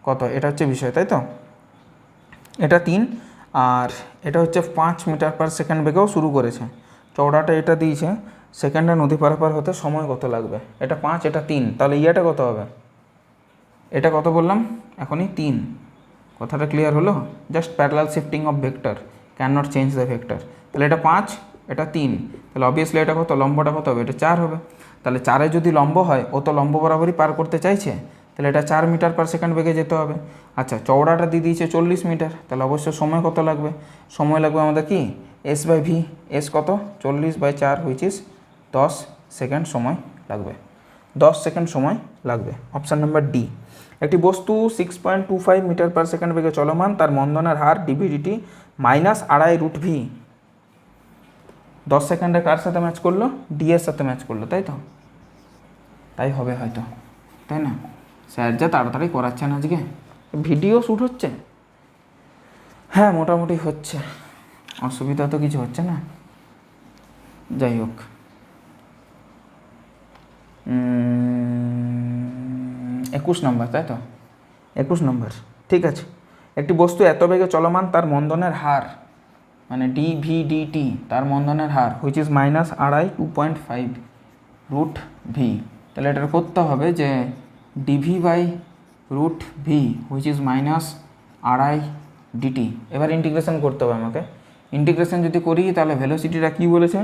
কত, এটা হচ্ছে বিষয়, তাই তো। এটা 3 আর এটা হচ্ছে 5 মিটার/সেকেন্ড বেগেও শুরু করেছে, চওড়াটা এটা দিয়েছে, সেকেন্ডে নদী পারাপার হতে সময় কত লাগবে, এটা 5 এটা 3, তাহলে ইয়েটা কত হবে, এটা কত বললাম এখনই 3। কথাটা ক্লিয়ার হলো, just parallel shifting of vector can not change the vector. তাহলে এটা 5 এটা 3, তাহলে অবভিয়াসলি এটা কত, লম্বটা কত হবে, এটা 4 হবে। তাহলে 4-এ যদি লম্ব হয়, ও তো লম্ব বরাবরই পার করতে চাইছে, তাহলে এটা 4 মিটার/সেকেন্ড বেগে যেতে হবে। আচ্ছা, চওড়াটা দিয়ে দিয়েছে 40 মিটার, তাহলে অবশ্য সময় কত লাগবে, সময় লাগবে আমাদের কি s/v, এস কত 40/4 হুইচ ইজ 10 সেকেন্ড সময় লাগবে, 10 সেকেন্ড সময় লাগবে। Option number D. একটি বস্তু 6.25 মিটার/সেকেন্ড বেগে চলমান, তার মন্দনের হার dv/dt -2.5 √v। 10 সেকেন্ডে কার সাথে ম্যাচ করলো, ডি এর সাথে ম্যাচ করলো, তাই তো, তাই হবে হয়তো, তাই না। স্যার যা তাড়াতাড়ি করাচ্ছেন আজকে, ভিডিও শ্যুট হচ্ছে, হ্যাঁ মোটামুটি হচ্ছে, অসুবিধা তো কিছু হচ্ছে না। যাই হোক, 21 নম্বর, তাই তো 21 নম্বর, ঠিক আছে। একটি বস্তু এত বেগে চলমান, তার মন্দনের হার মানে dv/dt, তার মন্দনের হার হুইচ ইজ -2.5 √v। তাহলে এটা করতে হবে যে dv/√v হুইচ ইজ -2.5 dt। এবার ইন্টিগ্রেশন করতে হবে আমাকে। ইন্টিগ্রেশন যদি করি তাহলে ভেলোসিটিটা কী বলেছে,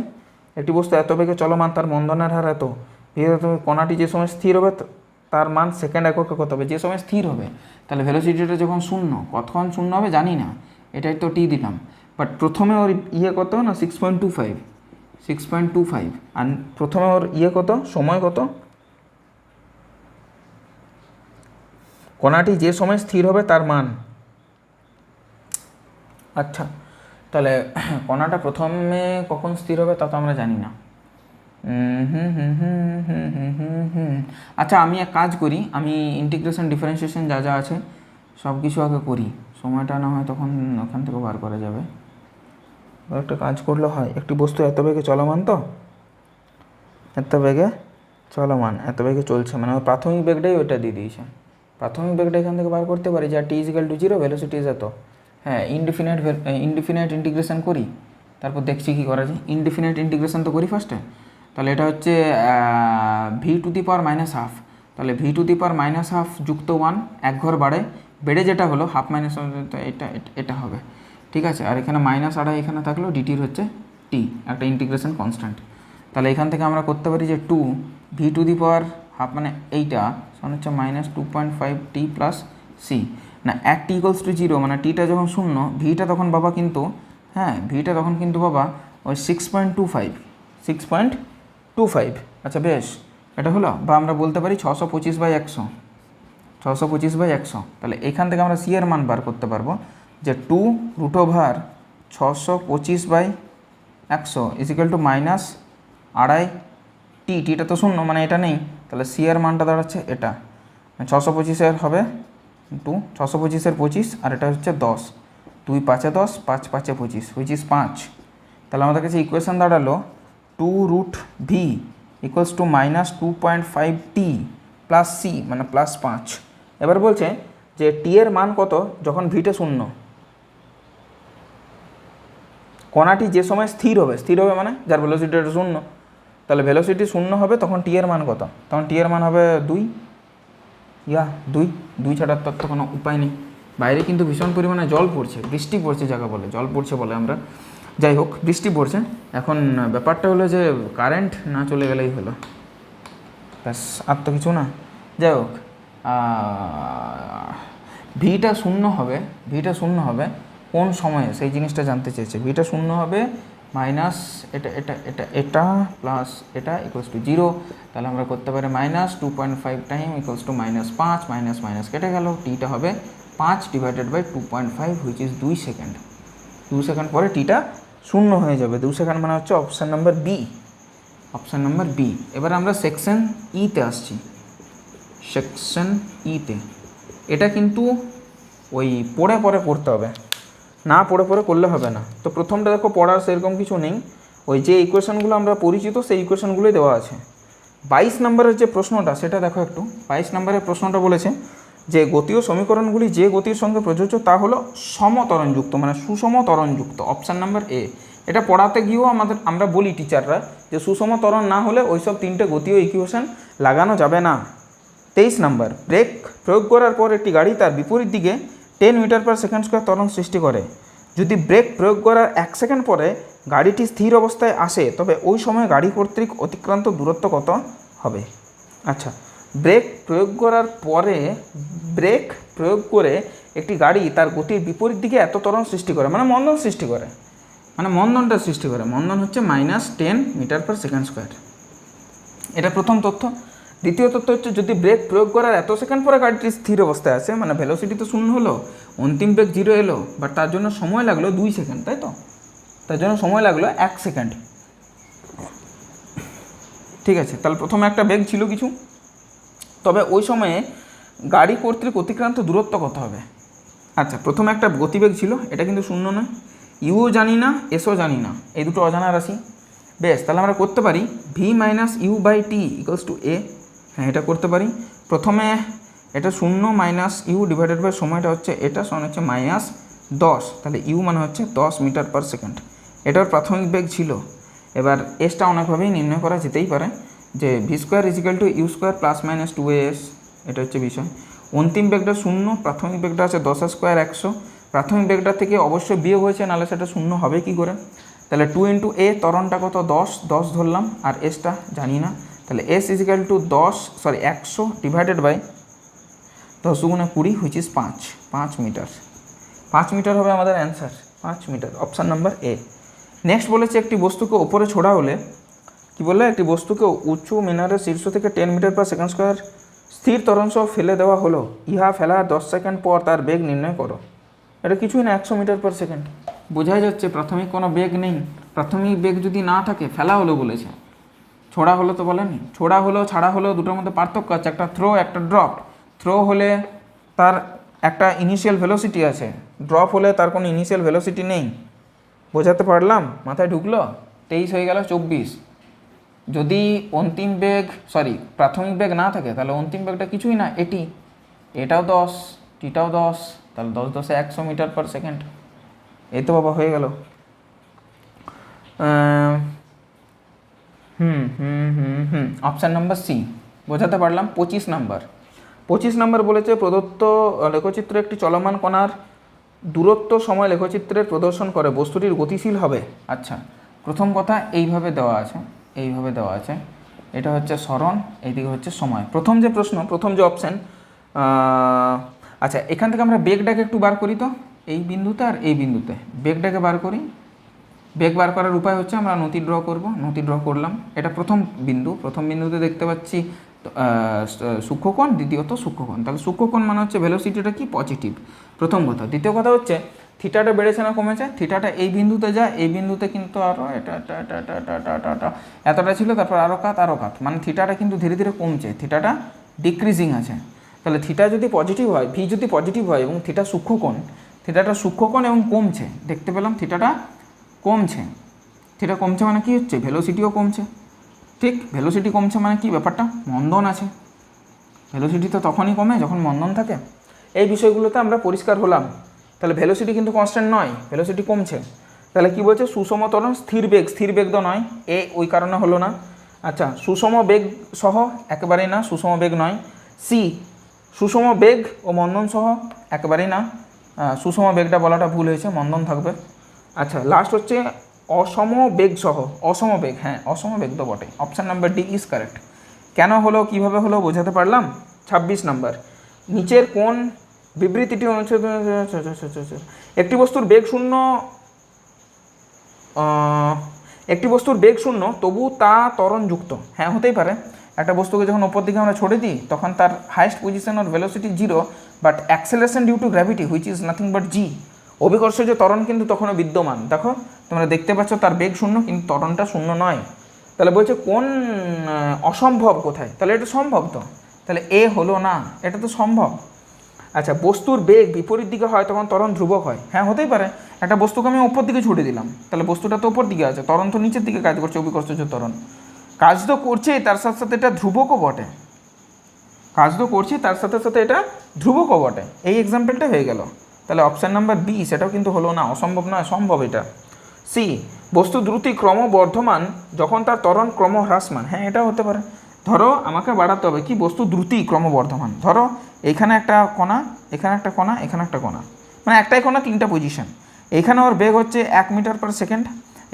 একটি বস্তু এত বেগে চলমান, তার মন্দনের হার এত, কণাটি যে সময় স্থির হবে তার মান সেকেন্ড এককে কত হবে, যে সময় স্থির হবে। তাহলে ভেলোসিটিটা যখন শূন্য, কতক্ষণ শূন্য হবে জানি না, এটাই তো টি দিলাম। বাট প্রথমে ওর ইয়ে কত না 6.25, আর প্রথমে ওর ইয়ে কত, সময় কত, কণাটি যে সময় স্থির হবে তার মান। আচ্ছা, তাহলে কণাটা প্রথমে কখন স্থির হবে তা তো আমরা জানি না। আচ্ছা, আমি এক কাজ করি, আমি ইন্টিগ্রেশন ডিফারেন্সিয়েশন যা যা আছে সব কিছু আগে করি, সময়টা না হয় তখন ওখান থেকে বার করা যাবে। একটা কাজ করলে হয়, একটি বস্তু এত বেগে চলমান, তো এত বেগে চলমান, এত বেগে চলছে, মানে প্রাথমিক বেগটাই ওইটা দিয়ে দিয়েছে, প্রাথমিক বেগটা এখান থেকে বার করতে পারি, যা t = 0, ভেলোসিটি ইজ এত। হ্যাঁ, ইনডিফিনাইট ইন্টিগ্রেশন করি, তারপর দেখছি কী করা যায়। ইনডিফিনাইট ইন্টিগ্রেশন তো করি ফার্স্টে। তাহলে এটা হচ্ছে v⁻², তাহলে v⁻² যুক্ত 1, এক ঘর বেড়ে যেটা হলো হাফ মাইনাস, এটা হবে, ঠিক আছে। আর এখানে -2.5 এখানে থাকলো, ডিটির হচ্ছে টি, একটা ইন্টিগ্রেশন কনস্ট্যান্ট। তাহলে এখান থেকে আমরা করতে পারি যে 2 v⁻² মানে এইটা মানে হচ্ছে -2.5t + c, না 1t = 0, মানে টিটা যখন শূন্য, ভিটা তখন বাবা কিন্তু, হ্যাঁ ভিটা তখন কিন্তু বাবা ওই 6.25। আচ্ছা বেশ, এটা হলো, বা আমরা বলতে পারি 625/100, 625/100, তাহলে এখান থেকে আমরা সি এর মান বার করতে পারবো যে 2√625/100 ইজিক্যাল টু মাইনাস আড়াই টিটা তো শূন্য, মানে এটা নেই, তাহলে সি এর মানটা দাঁড়াচ্ছে এটা 625 হবে 625 25, আর এটা হচ্ছে 10, 2 5 10, 5 5 25, হুইচ ইজ 5। তাহলে আমাদের কাছে ইকুয়েশন দাঁড়ালো 2√v equals to minus 2.5t plus C মানে প্লাস 5। এবার বলছে যে টি এর মান কত যখন ভিটা শূন্য, কণাটি যে সময় স্থির হবে মানে যার ভেলোসিটিটা শূন্য, তাহলে ভেলোসিটি শূন্য হবে তখন টি এর মান কত, তখন টি এর মান হবে 2 ছাড়ার তো কোনো উপায় নেই। বাইরে কিন্তু ভীষণ পরিমাণে জল পড়ছে, বৃষ্টি পড়ছে জায়গা বলে, জল পড়ছে বলে আমরা, যাই হোক বৃষ্টি পড়ছে। এখন ব্যাপারটা হলো যে কারেন্ট না চলে গেলেই হলো, ব্যাস আর তো কিছু না। যাই হোক ভিটা শূন্য হবে কোন সময়ে সেই জিনিসটা জানতে চেয়েছে। ভিটা শূন্য হবে মাইনাস এটা প্লাস এটা ইকুয়ালস টু 0, তাহলে আমরা করতে পারি minus 2.5 time equals to -5, minus কেটে গেল, টিটা হবে 5/2.5 হুইচ ইজ 2 সেকেন্ড। 2 সেকেন্ড পরে টিটা শূন্য হয়ে যাবে। 2 সেকেন্ড মানে হচ্ছে অপশান নাম্বার বি। এবার আমরা সেকশন ইতে আসছি। সেকশন ইতে এটা কিন্তু ওই পড়ে করতে হবে, না পড়ে করলে হবে না। তো প্রথমটা দেখো পড়ার সেরকম কিছু নেই, ওই যে ইকুয়েশনগুলো আমরা পরিচিত সেই ইকুয়েশনগুলোই দেওয়া আছে। 22 নম্বরের যে প্রশ্নটা সেটা দেখো একটু। 22 নম্বরের প্রশ্নটা বলেছে যে গতীয় সমীকরণগুলি যে গতির সঙ্গে প্রযোজ্য তা হলো সমতরণযুক্ত, মানে সুষম ত্বরণযুক্ত, অপশান নাম্বার এ। এটা পড়াতে গিয়েও আমরা বলি টিচাররা যে সুষম ত্বরণ না হলে ওইসব 3টে গতীয় ইকুয়েশন লাগানো যাবে না। 23 নম্বর, ব্রেক প্রয়োগ করার পর একটি গাড়ি তার বিপরীত দিকে 10 মিটার/সেকেন্ড² ত্বরণ সৃষ্টি করে। যদি ব্রেক প্রয়োগ করার 1 সেকেন্ড পরে গাড়িটি স্থির অবস্থায় আসে তবে ওই সময় গাড়ি কর্তৃক অতিক্রান্ত দূরত্ব কত হবে? আচ্ছা, ব্রেক প্রয়োগ করার পরে ব্রেক প্রয়োগ করে একটি গাড়ি তার গতির বিপরীত দিকে এত ত্বরণ সৃষ্টি করে, মানে মন্দন সৃষ্টি করে, মানে মন্দনটা সৃষ্টি করে। মন্দন হচ্ছে -10 মিটার/সেকেন্ড²। এটা প্রথম তথ্য। দ্বিতীয় তথ্য হচ্ছে যদি ব্রেক প্রয়োগ করার এত সেকেন্ড পরে গাড়িটি স্থির অবস্থায় আছে, মানে ভেলোসিটি তো শূন্য হলো, অন্তিম বেগ 0 এলো, বাট তার জন্য সময় লাগলো 2 সেকেন্ড, তাই তো? তার জন্য সময় লাগলো 1 সেকেন্ড। ঠিক আছে, তাহলে প্রথমে একটা বেগ ছিল কিছু, তবে ওই সময়ে গাড়ি কর্তৃক অতিক্রান্ত দূরত্ব কত হবে? আচ্ছা, প্রথমে একটা গতিবেগ ছিল, এটা কিন্তু শূন্য নয়, ইউও জানি না, এসও জানি না, এই দুটো অজানা রাশি। বেশ, তাহলে আমরা করতে পারি v - u/t equals to a। হ্যাঁ, এটা করতে পারি। প্রথমে এটা 0 - u ডিভাইডেড বাই সময়টা হচ্ছে এটা সমান হচ্ছে -10, তাহলে ইউ মানে হচ্ছে 10 মিটার/সেকেন্ড। এটার প্রাথমিক বেগ ছিল। এবার এসটা অনেকভাবেই নির্ণয় করা যেতেই পারে, যে v² = u² ± 2as, এটা হচ্ছে বিষয়। অন্তিম বেগটা 0, প্রাথমিক বেগটা আছে 10² 100, প্রাথমিক বেগটা থেকে অবশ্যই বিয়োগ হয়েছে, নাহলে সেটা 0 হবে কি করে? তাহলে 2 × a, ত্বরণটা কত? 10 ধরলাম, আর এসটা জানি না, তাহলে s = 100 divided by 10 × 20 which is 5 metre. 5 metre হবে আমাদের answer, 5 metre, option number A. Next বলেছে একটি বস্তুকে ওপরে ছোড়া হলে, কি বললে, একটি বস্তুকে উঁচু মিনারের শীর্ষ থেকে 10 মিটার/সেকেন্ড² স্থির ত্বরণ সহ ফেলে দেওয়া হলো, ইহা ফেলার 10 সেকেন্ড পর তার বেগ নির্ণয় করো। এটা কিছুই না, 100 মিটার/সেকেন্ড। বোঝাই যাচ্ছে প্রাথমিক কোনো বেগ নেই। প্রাথমিক বেগ যদি না থাকে, ফেলা হলো বলেছে, ছোড়া হলো তো বলেনি। ছোড়া হলো, ছাড়া হলো, দুটোর মধ্যে পার্থক্য আছে, একটা থ্রো, একটা ড্রপ। থ্রো হলে তার একটা ইনিশিয়াল ভেলোসিটি আছে, ড্রপ হলে তার কোনো ইনিশিয়াল ভেলোসিটি নেই। বোঝাতে পারলাম? মাথায় ঢুকলো? 23 হয়ে গেল 24। যদি প্রাথমিক বেগ না থাকে, তাহলে অন্তিম বেগটা কিছুই না, এটাও 10, টিটাও 10, তাহলে 10 × 10 100 মিটার/সেকেন্ড। এই তো বাবা হয়ে গেল। Option number C. বোঝাতে পারলাম? 25 নাম্বার বলেছে প্রদত্ত লেখচিত্রে একটি চলমান কণার দূরত্ব সময় লেখচিত্রের প্রদর্শন করে বস্তুটির গতিশীল হবে। আচ্ছা, প্রথম কথা এইভাবে দেওয়া আছে, এটা হচ্ছে সরণ, এইদিকে হচ্ছে সময়। প্রথম যে অপশান, আচ্ছা, এখান থেকে আমরা বেগটাকে একটু বার করি তো, এই বিন্দুতে আর এই বিন্দুতে বেগটাকে বার করি। বেগ বার করার উপায় হচ্ছে আমরা নতি ড্র করব, নতি ড্র করলাম। এটা প্রথম বিন্দুতে দেখতে পাচ্ছি সূক্ষ্মকোণ, দ্বিতীয়ত সূক্ষ্মকোণ। তাহলে সূক্ষ্মকোণ মানে হচ্ছে ভেলোসিটিটা কি পজিটিভ, প্রথম কথা। দ্বিতীয় কথা হচ্ছে থিটাটা বেড়েছে না কমেছে, থিটাটা এই বিন্দুতে যায়, এই বিন্দুতে কিন্তু আরও এতটা ছিল, তারপর আরও কাত, মানে থিটাটা কিন্তু ধীরে ধীরে কমছে, থিটাটা ডিক্রিজিং আছে। তাহলে থিটা যদি পজিটিভ হয়, ভি যদি পজিটিভ হয় এবং থিটা সূক্ষ্মকোণ, থিটাটা সূক্ষ্মকোণ এবং কমছে, দেখতে পেলাম থিটাটা কমছে। থিটা কমছে মানে কি হচ্ছে, ভেলোসিটিও কমছে। ঠিক, ভেলোসিটি কমছে মানে কি ব্যাপারটা, মন্দন আছে। ভেলোসিটি তো তখনই কমে যখন মন্দন থাকে। এই বিষয়গুলোতে আমরা পরিষ্কার হলাম। তাহলে ভেলোসিটি কিন্তু কনস্ট্যান্ট নয়, ভেলোসিটি কমছে। তাহলে কি বলছে, সুষম ত্বরণ স্থির বেগ তো নয়, ওই কারণে হলো না। আচ্ছা, সুষম বেগ সহ একেবারেই না, সুষম বেগ নয়। সি, সুষম বেগ ও মন্দন সহ একেবারেই না, সুষম বেগটা বলাটা ভুল হয়েছে, মন্দন থাকবে। আচ্ছা, লাস্ট হচ্ছে অসম বেগ সহ, অসম বেগ, হ্যাঁ অসম বেগ তো বটে, option number D is correct. কেন হলো, কীভাবে হলো বোঝাতে পারলাম। 26 নাম্বার, নিচের কোন বিবৃতিটি অনুচ্ছেদ, একটি বস্তুর বেগ শূন্য, একটি বস্তুর বেগ শূন্য তবু তা ত্বরণযুক্ত। হ্যাঁ হতেই পারে, একটা বস্তুকে যখন ওপর দিকে আমরা ছড়ে দিই তখন তার highest position or velocity 0, but acceleration due to gravity which is nothing but g, অভিকর্ষজ ত্বরণ কিন্তু তখনও বিদ্যমান। দেখো তোমরা দেখতে পাচ্ছ তার বেগ শূন্য কিন্তু ত্বরণটা শূন্য নয়। তাহলে বলছে কোন অসম্ভব কোথায়, তাহলে এটা সম্ভব তো, তাহলে এ হলো না, এটা তো সম্ভব। আচ্ছা, বস্তুর বেগ বিপরীত দিকে হয় তখন ত্বরণ ধ্রুবক হয়। হ্যাঁ হতেই পারে, একটা বস্তুকে আমি ওপর দিকে ছুটে দিলাম, তাহলে বস্তুটা তো ওপর দিকে আছে, ত্বরণ তো নিচের দিকে কাজ করছে, অভিকর্ষজ ত্বরণ কাজ তো করছেই, তার সাথে সাথে এটা ধ্রুবকও বটে, কাজ তো করছে তার সাথে সাথে এটা ধ্রুবকও বটে। এই এক্সাম্পলটা হয়ে গেল। তাহলে অপশান নাম্বার বি, সেটাও কিন্তু হলো না, অসম্ভব নয়, সম্ভব এটা। সি, বস্তু দ্রুতি ক্রমবর্ধমান যখন তার ত্বরণ ক্রমহ্রাসমান। হ্যাঁ এটাও হতে পারে। ধরো আমাকে বাড়াতে হবে কি, বস্তু দ্রুতি ক্রমবর্ধমান, ধরো এখানে একটা কণা, এখানে একটা কণা, এখানে একটা কণা, মানে একটাই কণা তিনটা পজিশন। এখানে ওর বেগ হচ্ছে 1 মিটার পার সেকেন্ড,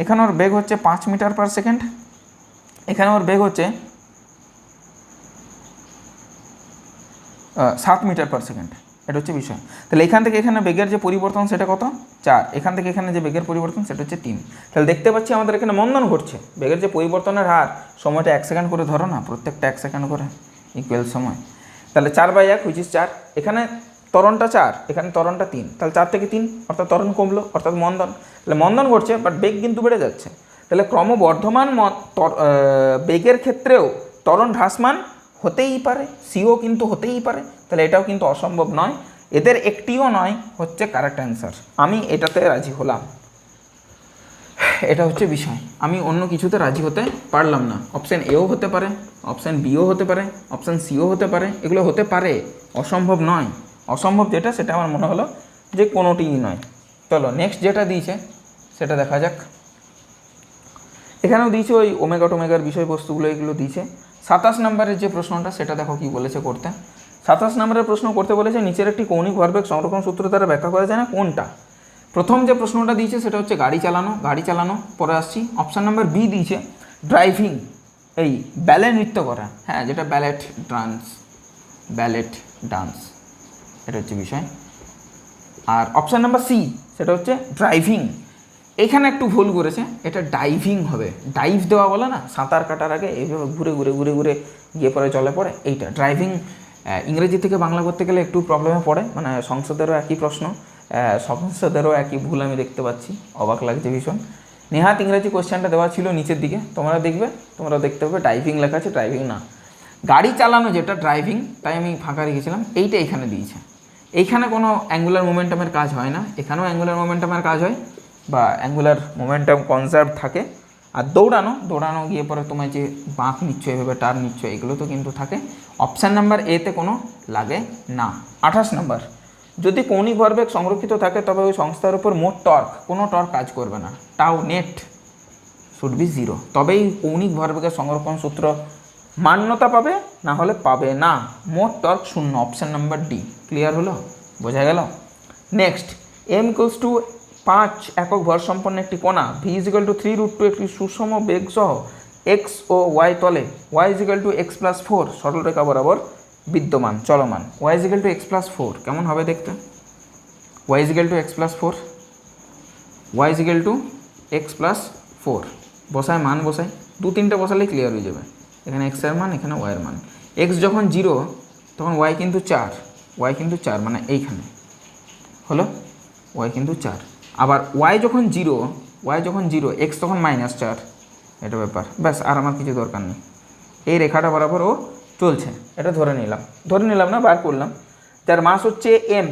এখানে ওর বেগ হচ্ছে 5 মিটার পার সেকেন্ড, এখানে ওর বেগ হচ্ছে 7 মিটার পার সেকেন্ড। এটা হচ্ছে বিষয়। তাহলে এখান থেকে এখানে বেগের যে পরিবর্তন সেটা কত, 4, এখান থেকে এখানে যে বেগের পরিবর্তন সেটা হচ্ছে 3। তাহলে দেখতে পাচ্ছি আমাদের এখানে মন্দন ঘটছে, বেগের যে পরিবর্তনের হার, সময়টা 1 সেকেন্ড করে ধরো না, প্রত্যেকটা 1 সেকেন্ড করে ইকুয়াল সময়। তাহলে 4/1 হুইচ ইজ 4, এখানে ত্বরণটা 4, এখানে ত্বরণটা 3, তাহলে 4 থেকে 3 অর্থাৎ ত্বরণ কমলো, অর্থাৎ মন্দন। তাহলে মন্দন ঘটছে বাট বেগ কিন্তু বেড়ে যাচ্ছে। তাহলে ক্রমবর্ধমান বেগের ক্ষেত্রেও ত্বরণ হ্রাসমান হতেই পারে, সিও কিন্তু হতেই পারে। তাহলে এটাও কিন্তু অসম্ভব নয়, এদের একটিও নয় হচ্ছে কারেক্ট অ্যান্সার। আমি এটাতে রাজি হলাম, এটা হচ্ছে বিষয়। আমি অন্য কিছুতে রাজি হতে পারলাম না। অপশান এও হতে পারে, অপশান বিও হতে পারে, অপশান সিও হতে পারে, এগুলো হতে পারে, অসম্ভব নয়। অসম্ভব যেটা সেটা আমার মনে হলো যে কোনোটিই নয়। চলো নেক্সট যেটা দিয়েছে সেটা দেখা যাক। এখানেও দিয়েছে ওই ওমেগা টোমেগার বিষয়বস্তুগুলো, এগুলো দিয়েছে। 27 নম্বরের যে প্রশ্নটা সেটা দেখো কি বলেছে করতে। 27 নম্বরের প্রশ্ন করতে বলেছে, নিচের একটি কৌণিক ভরবেগ সংরক্ষণ সূত্র দ্বারা ব্যাখ্যা করা যায় না কোনটা। প্রথম যে প্রশ্নটা দিয়েছে সেটা হচ্ছে গাড়ি চালানো, পরে আসছি। অপশান নাম্বার বি দিয়েছে ড্রাইভিং, এই ব্যালে নৃত্য করা, হ্যাঁ যেটা ব্যালেট ডান্স, এটা হচ্ছে বিষয়। আর অপশান নাম্বার সি সেটা হচ্ছে ড্রাইভিং। এখানে একটু ভুল করেছে, এটা ডাইভিং হবে, ডাইভ দেওয়া বলে না, সাঁতার কাটার আগে এইভাবে ঘুরে ঘুরে ঘুরে ঘুরে গিয়ে পরে জলে পড়ে, এইটা ড্রাইভিং। ইংরেজি থেকে বাংলা করতে গেলে একটু প্রবলেমে পড়ে, মানে সংসদেরও একই প্রশ্ন, সংসদেরও একই ভুল আমি দেখতে পাচ্ছি, অবাক লাগছে ভীষণ। নেহাত ইংরেজি কোশ্চেনটা দেওয়া ছিল নিচের দিকে, তোমরা দেখতে পাবে ডাইভিং লেখা আছে, ড্রাইভিং না। গাড়ি চালানো যেটা ড্রাইভিং, তাই আমি ফাঁকা রেখেছিলাম, এইটা এখানে দিয়েছে। এইখানে কোনো অ্যাঙ্গুলার মোমেন্টামের কাজ হয় না, এখানেও অ্যাঙ্গুলার মোমেন্টামের কাজ হয় বা অ্যাঙ্গুলার মোমেন্টাম কনজার্ভ থাকে। আর দৌড়ানো গিয়ে পরে তোমার যে বাঁক নিচ্ছ, এভাবে টার্ন নিচ্ছ, এগুলো তো কিন্তু থাকে। অপশান নাম্বার এতে কোনো লাগে না। 28 নম্বর, যদি কৌণিক ভরবেগ সংরক্ষিত থাকে তবে ওই সংস্থার উপর মোট টর্ক, কোনো টর্ক কাজ করবে না, টাউ নেট শুড বি 0, তবেই কৌণিক ভরবেগের সংরক্ষণ সূত্র মান্যতা পাবে, না হলে পাবে না। মোট torque 0, option number D. Clear হলো, বোঝা গেল। নেক্সট, m = 5 একক ভর সম্পন্ন একটি কণা, v = 3√2 একটি সুষম বেগ সহ x ও y তলে, y = x+4 সরলরেখা বরাবর বিদ্যমান চলমান। y = x+4 কেমন হবে দেখতে, y = x+4, y = x+4 বসায় মান বসায়, 2-3টে বসালেই ক্লিয়ার হয়ে যাবে। এখানে x এর মান, এখানে y এর মান। এক্স যখন 0 তখন ওয়াই কিন্তু 4 মানে এইখানে হলো ওয়াই কিন্তু 4। আবার ওয়াই যখন জিরো এক্স তখন -4, এটা ব্যাপার। ব্যাস, আর আমার কিছু দরকার নেই। এই রেখাটা বরাবর ও চলছে, এটা ধরে নিলাম না, বার করলাম। যার মাস হচ্ছে এম।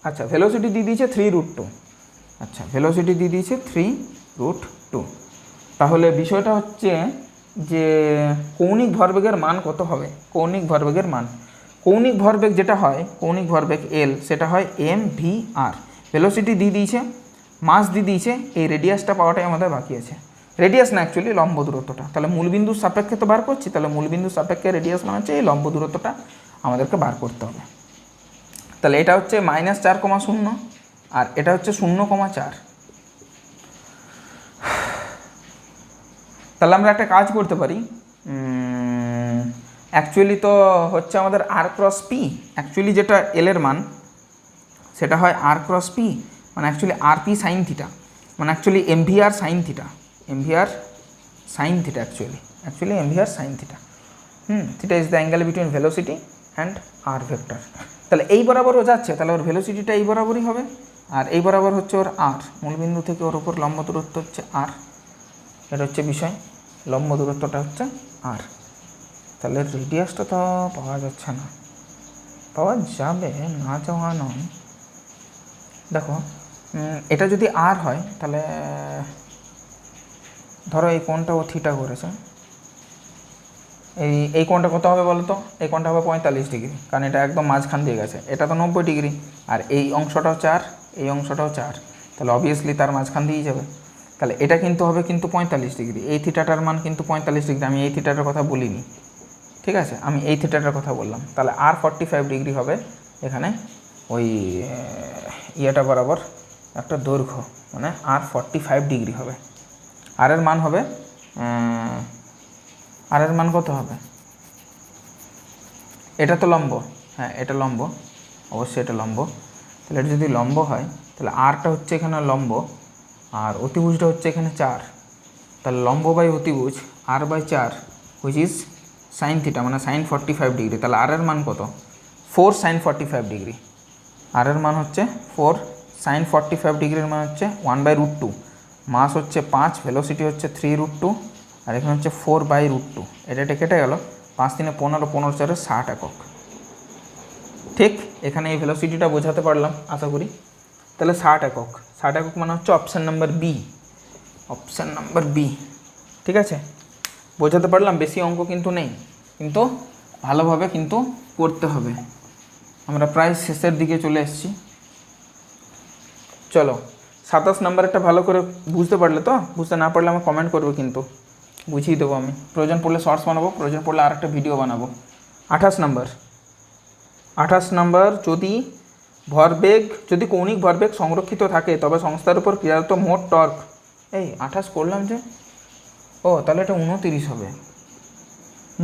আচ্ছা, ভেলোসিটি দিয়ে দিয়েছে 3√2। আচ্ছা, ভেলোসিটি দিয়ে দিয়েছে 3√2। তাহলে বিষয়টা হচ্ছে যে কৌণিক ভরবেগের মান কত হবে? কৌণিক ভরবেগ যেটা হয়, কৌণিক ভরবেগ এল, সেটা হয় mv/r। ভেলোসিটি দিয়ে দিয়েছে, মাস দিয়ে দিয়েছে, এই রেডিয়াসটা পাওয়াটাই আমাদের বাকি আছে। রেডিয়াস না, অ্যাকচুয়ালি লম্ব দূরত্বটা। তাহলে মূলবিন্দুর সাপেক্ষে তো বার করছি, তাহলে মূলবিন্দুর সাপেক্ষে রেডিয়াস মানে হচ্ছে এই লম্ব দূরত্বটা আমাদেরকে বার করতে হবে। তাহলে এটা হচ্ছে -4,0 আর এটা হচ্ছে 0,4। তাহলে আমরা একটা কাজ করতে পারি। অ্যাকচুয়ালি তো হচ্ছে আমাদের r × p। অ্যাকচুয়ালি যেটা এল এর মান সেটা হয় r × p, মানে অ্যাকচুয়ালি rp sin θ, মানে actually mvr sin θ, actually mvr sin θ। Theta is the angle between velocity and r vector. তাহলে এই বরাবরও যাচ্ছে, তাহলে ওর ভেলোসিটিটা এই বরাবরই হবে, আর এই বরাবর হচ্ছে ওর r। মূলবিন্দু থেকে ওর উপর লম্ব দূরত্ব হচ্ছে r। এটা হচ্ছে বিষয়, লম্ব দূরত্বটা হচ্ছে r। তাহলে রেডিয়াসটা তো পাওয়া যাচ্ছে না, পাওয়া যাবে না, যাওয়া নয়। দেখো, এটা যদি r হয় তাহলে ধরো এই কোণটা ও থিটা করেছে, এই কোণটা কত হবে বলো তো? এই কোণটা হবে 45 ডিগ্রি, কারণ এটা একদম মাঝখান দিয়ে গেছে। এটা তো 90 ডিগ্রি, আর এই অংশটাও 4, এই অংশটাও 4, তাহলে অবভিয়াসলি তার মাঝখান দিয়েই যাবে। তাহলে এটা কিন্তু হবে কিন্তু 45 ডিগ্রি। এই থিটাটার মান কিন্তু 45 ডিগ্রি। আমি এই থিটাটার কথা বলিনি, ঠিক আছে, আমি এই থিটাটার কথা বললাম। তাহলে আর 45 ডিগ্রি হবে এখানে, ওই ইয়েটা বরাবর একটা দৈর্ঘ্য, মানে আর 45 ডিগ্রি হবে। আর এর মান হবে, আর এর মান কত হবে? এটা তো লম্ব, হ্যাঁ এটা লম্ব, অবশ্যই এটা লম্ব। তাহলে এটা যদি লম্ব হয় তাহলে আরটা হচ্ছে এখানে লম্ব, আর অতিভুজটা হচ্ছে এখানে 4। তাহলে লম্ব বাই অতিভুজ r/4, which is sine theta, মানে সাইন 45 ডিগ্রি। তাহলে আর এর মান কত? 4 sin 45 ডিগ্রি। আর এর মান হচ্ছে 4 sin 45 ডিগ্রির মান হচ্ছে 1/√2। মাস হচ্ছে 5, ভেলোসিটি হচ্ছে 3√2, আর এখানে হচ্ছে 4/√2। এটা কেটে গেল, 5 × 3 = 15, 15 × 4 = 60 একক। ঠিক, এখানে এই ভেলোসিটিটা বোঝাতে পারলাম আশা করি। তাহলে 60 একক, 60 একক মানে হচ্ছে অপশান নাম্বার বি। ঠিক আছে, বোঝাতে পারলাম। বেশি অঙ্ক কিন্তু নেই, কিন্তু ভালোভাবে কিন্তু করতে হবে। আমরা প্রায় শেষের দিকে চলে এসেছি। চলো 27 নাম্বারটা ভালো করে বুঝতে পারলে তো? বুঝতে না পারলে আমার কমেন্ট করবে, কিন্তু বুঝিয়ে দেবো আমি। প্রয়োজন পড়লে শর্টস বানাবো, প্রয়োজন পড়লে আর একটা ভিডিও বানাবো। 28 নাম্বার, যদি কৌণিক ভরবেগ সংরক্ষিত থাকে তবে সংস্থার উপর ক্রিয়ারত মোট টর্ক। এই 28 করলাম যে, ও তাহলে এটা 29 হবে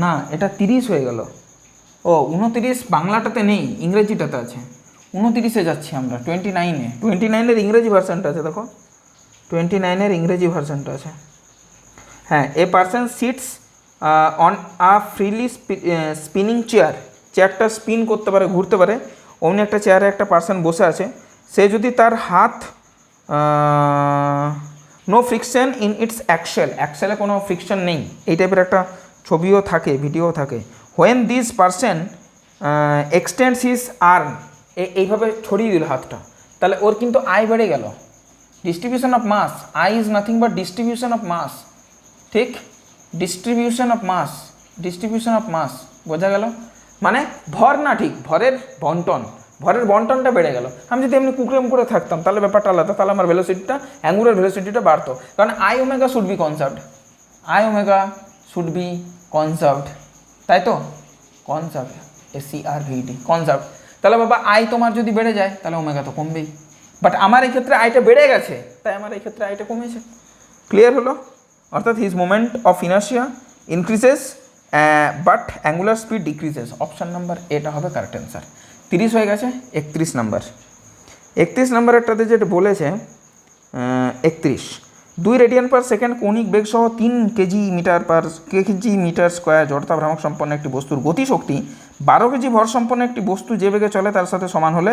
না, এটা 30 হয়ে গেল। ও 29 বাংলাটাতে নেই, ইংরেজিটাতে আছে। 29-এ যাচ্ছি আমরা, 29-এর ইংরেজি ভার্সানটা আছে, দেখো 29-এর ইংরেজি ভার্সানটা আছে। হ্যাঁ, a person seats on a freely spinning চেয়ারটা স্পিন করতে পারে, ঘুরতে পারে। অমনি একটা চেয়ারে একটা পারসন বসে আছে। সে যদি তার হাত, নো ফ্রিকশন ইন ইটস অ্যাক্সেলে কোনো ফ্রিকশন নেই, এই টাইপের একটা ছবিও থাকে, ভিডিও থাকে। When this person extends his arm, এইভাবে ছড়িয়ে দিল হাতটা, তাহলে ওর কিন্তু আই বেড়ে গেল। Distribution of mass, I is nothing but distribution of mass. ঠিক, ডিস্ট্রিবিউশন অফ মাস, বোঝা গেল? মানে ভর না, ঠিক ভরের বন্টনটা বেড়ে গেল। আমি যদি এমনি কুকরেম করে থাকতাম তাহলে ব্যাপারটা আলাদা, তাহলে আমার ভেলোসিটিটা, অ্যাঙ্গুলার ভেলোসিটিটা বাড়তো, কারণ আই ওমেগা শুড বি কনজার্ভড, তাই তো? কনজার্ভড, SCRVD, কনজার্ভড। তাহলে বাবা আই তোমার যদি বেড়ে যায় তাহলে ওমেগা তো কমবেই, বাট আমার এই ক্ষেত্রে আইটা বেড়ে গেছে, তাই আমার এই ক্ষেত্রে আইটা কমেছে। ক্লিয়ার হলো? অর্থাৎ his moment of inertia increases but angular speed decreases. Option number এটা হবে কারেক্ট অ্যান্সার। 30 হয়ে গেছে। 31 নাম্বারেরটাতে যেটা বলেছে, 31, 2 রেডিয়ান পার সেকেন্ড কৌণিক বেগ সহ 3 কেজি মিটার স্কোয়ার জড়তা ভ্রামক সম্পন্ন একটি বস্তুর গতিশক্তি 12 কেজি ভর সম্পন্ন একটি বস্তু যে বেগে চলে তার সাথে সমান হলে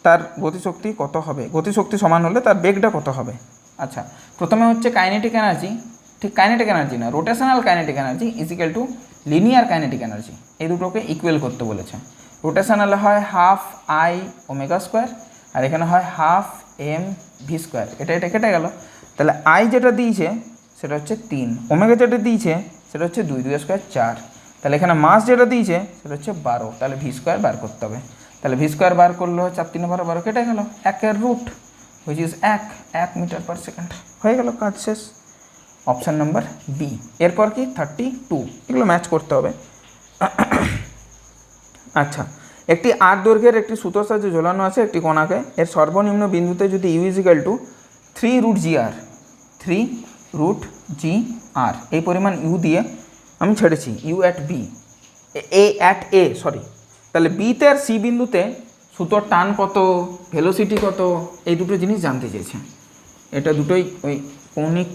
তার গতিশক্তি কত হবে, গতিশক্তি সমান হলে তার বেগটা কত হবে। আচ্ছা, প্রথমে হচ্ছে কাইনেটিক এনার্জি, ঠিক কাইনেটিক এনার্জি না, rotational kinetic energy is equal to linear kinetic energy, এই দুটোকে ইকুয়াল করতে বলেছে। রোটেশনালে হয় হাফ আই ওমেগা স্কোয়ার আর এখানে হয় হাফ এম ভি স্কোয়ার, এটা কেটে গেল। তাহলে আই যেটা দিয়েছে সেটা হচ্ছে 3, ওমেগা যেটা দিয়েছে সেটা হচ্ছে 2, 2 স্কোয়ার 4, তাহলে এখানে মাস যেটা দিয়েছে সেটা হচ্ছে 12, তাহলে ভি স্কোয়ার বার করতে হবে। তাহলে ভি স্কোয়ার বার করলে 4 3 12 12 কেটে গেল, 1 root which is 1 metre per second, হয়ে গেল, কাজ শেষ। Option number B. এরপর কি 32, এগুলো ম্যাচ করতে হবে। আচ্ছা, একটি আর দৈর্ঘ্যের একটি সুতোর সাহায্যে ঝোলানো আছে একটি কণাকে, এর সর্বনিম্ন বিন্দুতে যদি u equal to 3 root g r, 3 root g r এই পরিমাণ ইউ দিয়ে আমি ছেড়েছি, u at B, A sorry, তাহলে বিতে আর সি বিন্দুতে সুতোর টান কত, ভেলোসিটি কত, এই দুটো জিনিস জানতে চেয়েছে। এটা দুটোই ওই কৌণিক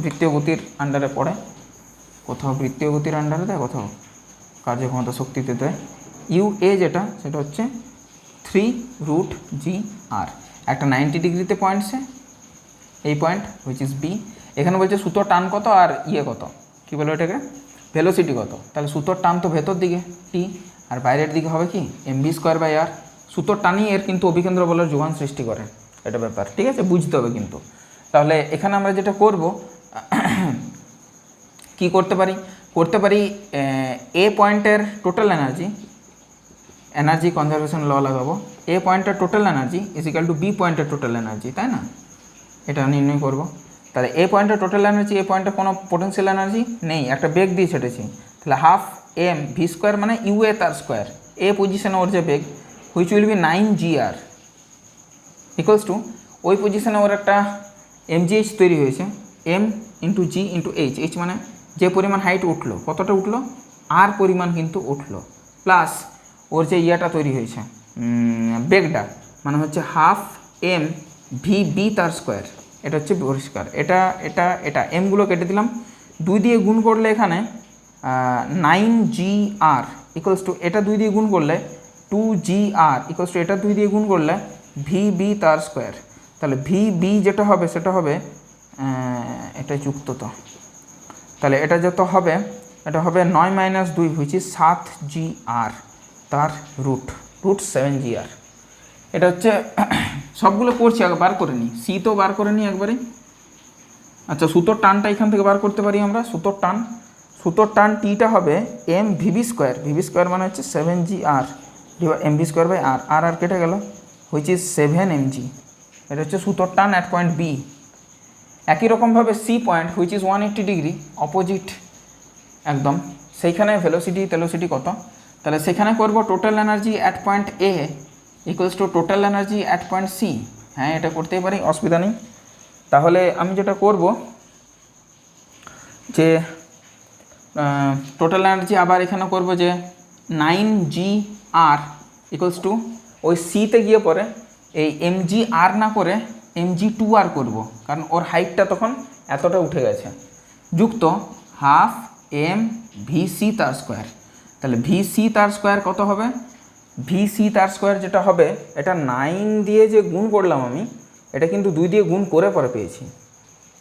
বৃত্তীয় গতির আন্ডারে পড়ে, কোথাও বৃত্তীয় গতির আন্ডারে দেয়, কোথাও কার্যক্ষমতা শক্তিতে দেয়। ইউ এ যেটা সেটা হচ্ছে 3 রুট জি আর, একটা 90 ডিগ্রিতে পয়েন্টসে এই পয়েন্ট হুইচ ইজ বি। এখানে বলছে সুতোর টান কত আর ইয়ে কত, কী বলো এটাকে, ভেলোসিটি কত। তাহলে সুতোর টান তো ভেতর দিকে টি, আর বাইরের দিকে হবে কি এমভি স্কোয়ার বাই আর। সুতোর টানই এর কিন্তু অভিকেন্দ্র বলের যোগান সৃষ্টি করে, এটা ব্যাপার, ঠিক আছে, বুঝতে হবে কিন্তু। তাহলে এখানে আমরা যেটা করব, কি করতে পারি এ পয়েন্টের টোটাল এনার্জি কনজারভেশন ল লাগাবো, এ পয়েন্টের total energy is equal to B পয়েন্টের টোটাল এনার্জি, তাই না, এটা নির্ণয় করব। তাহলে এ পয়েন্টের টোটাল এনার্জি, এ পয়েন্টে কোনো পোটেন্সিয়াল এনার্জি নেই, একটা বেগ দিয়ে ছেড়েছি, তাহলে হাফ এম ভি স্কোয়ার মানে ইউ এ তার স্কোয়ার, এ পজিশনে ওর যে বেগ which will be 9 g r equals to ওই পজিশনে ওর একটা এমজিএইচ তৈরি হয়েছে, m into g into h মানে যে পরিমাণ হাইট উঠলো, কতটা উঠলো, আর পরিমাণ কিন্তু উঠলো, প্লাস ওর যে ইয়াটা তৈরি হয়েছে বেগটা মানে হচ্ছে হাফ এম ভি বি তার স্কোয়ার, এটা হচ্ছে পরিষ্কার। এটা এমগুলো কেটে দিলাম, 2 দিয়ে গুণ করলে এখানে 9 জি আর ইকুয়ালস টু, এটা 2 দিয়ে গুণ করলে 2 জি আর ইকুয়ালস টু, এটা 2 দিয়ে গুণ করলে ভি বি তার স্কোয়ার। তাহলে ভি বি যেটা হবে সেটা হবে এটা যুক্ত, তো তাহলে এটা যত হবে এটা হবে 9 মাইনাস 2 হুইচ ইজ 7 জি আর তার রুট 7 জি আর। এটা হচ্ছে সবগুলো করছি, আগে বার করে নিই, সি তো বার করে নিই একবারে। আচ্ছা, সুতোর টানটা এখান থেকে বার করতে পারি আমরা, সুতোর টান টিটা হবে এম ভিবি স্কোয়ার মানে হচ্ছে 7 g r m v square by r, আর কেটে গেল হুইচ ইজ 7 এম জি, এটা হচ্ছে সুতোর টান অ্যাট পয়েন্ট বি। একই রকমভাবে C point which is 180 degree opposite একদম, সেইখানে ভেলোসিটি কত, তাহলে সেখানে করব total energy at point A equals to total energy at point C. হ্যাঁ, এটা করতেই পারি, অসুবিধা নেই। তাহলে আমি যেটা করব যে টোটাল এনার্জি আবার এখানে করব যে 9 জি আর ইকুয়ালস টু, ওই সিতে গিয়ে পরে এই এম জি আর না করে এম জি 2 আর করবো, কারণ ওর হাইটটা তখন এতটা উঠে গেছে, যুক্ত হাফ এম ভি সি তার স্কোয়ার। তাহলে ভি সি তার স্কোয়ার কত হবে, ভি সি তার স্কোয়ার যেটা হবে, এটা 9 দিয়ে যে গুণ করলাম আমি, এটা কিন্তু 2 দিয়ে গুণ করে পরে পেয়েছি,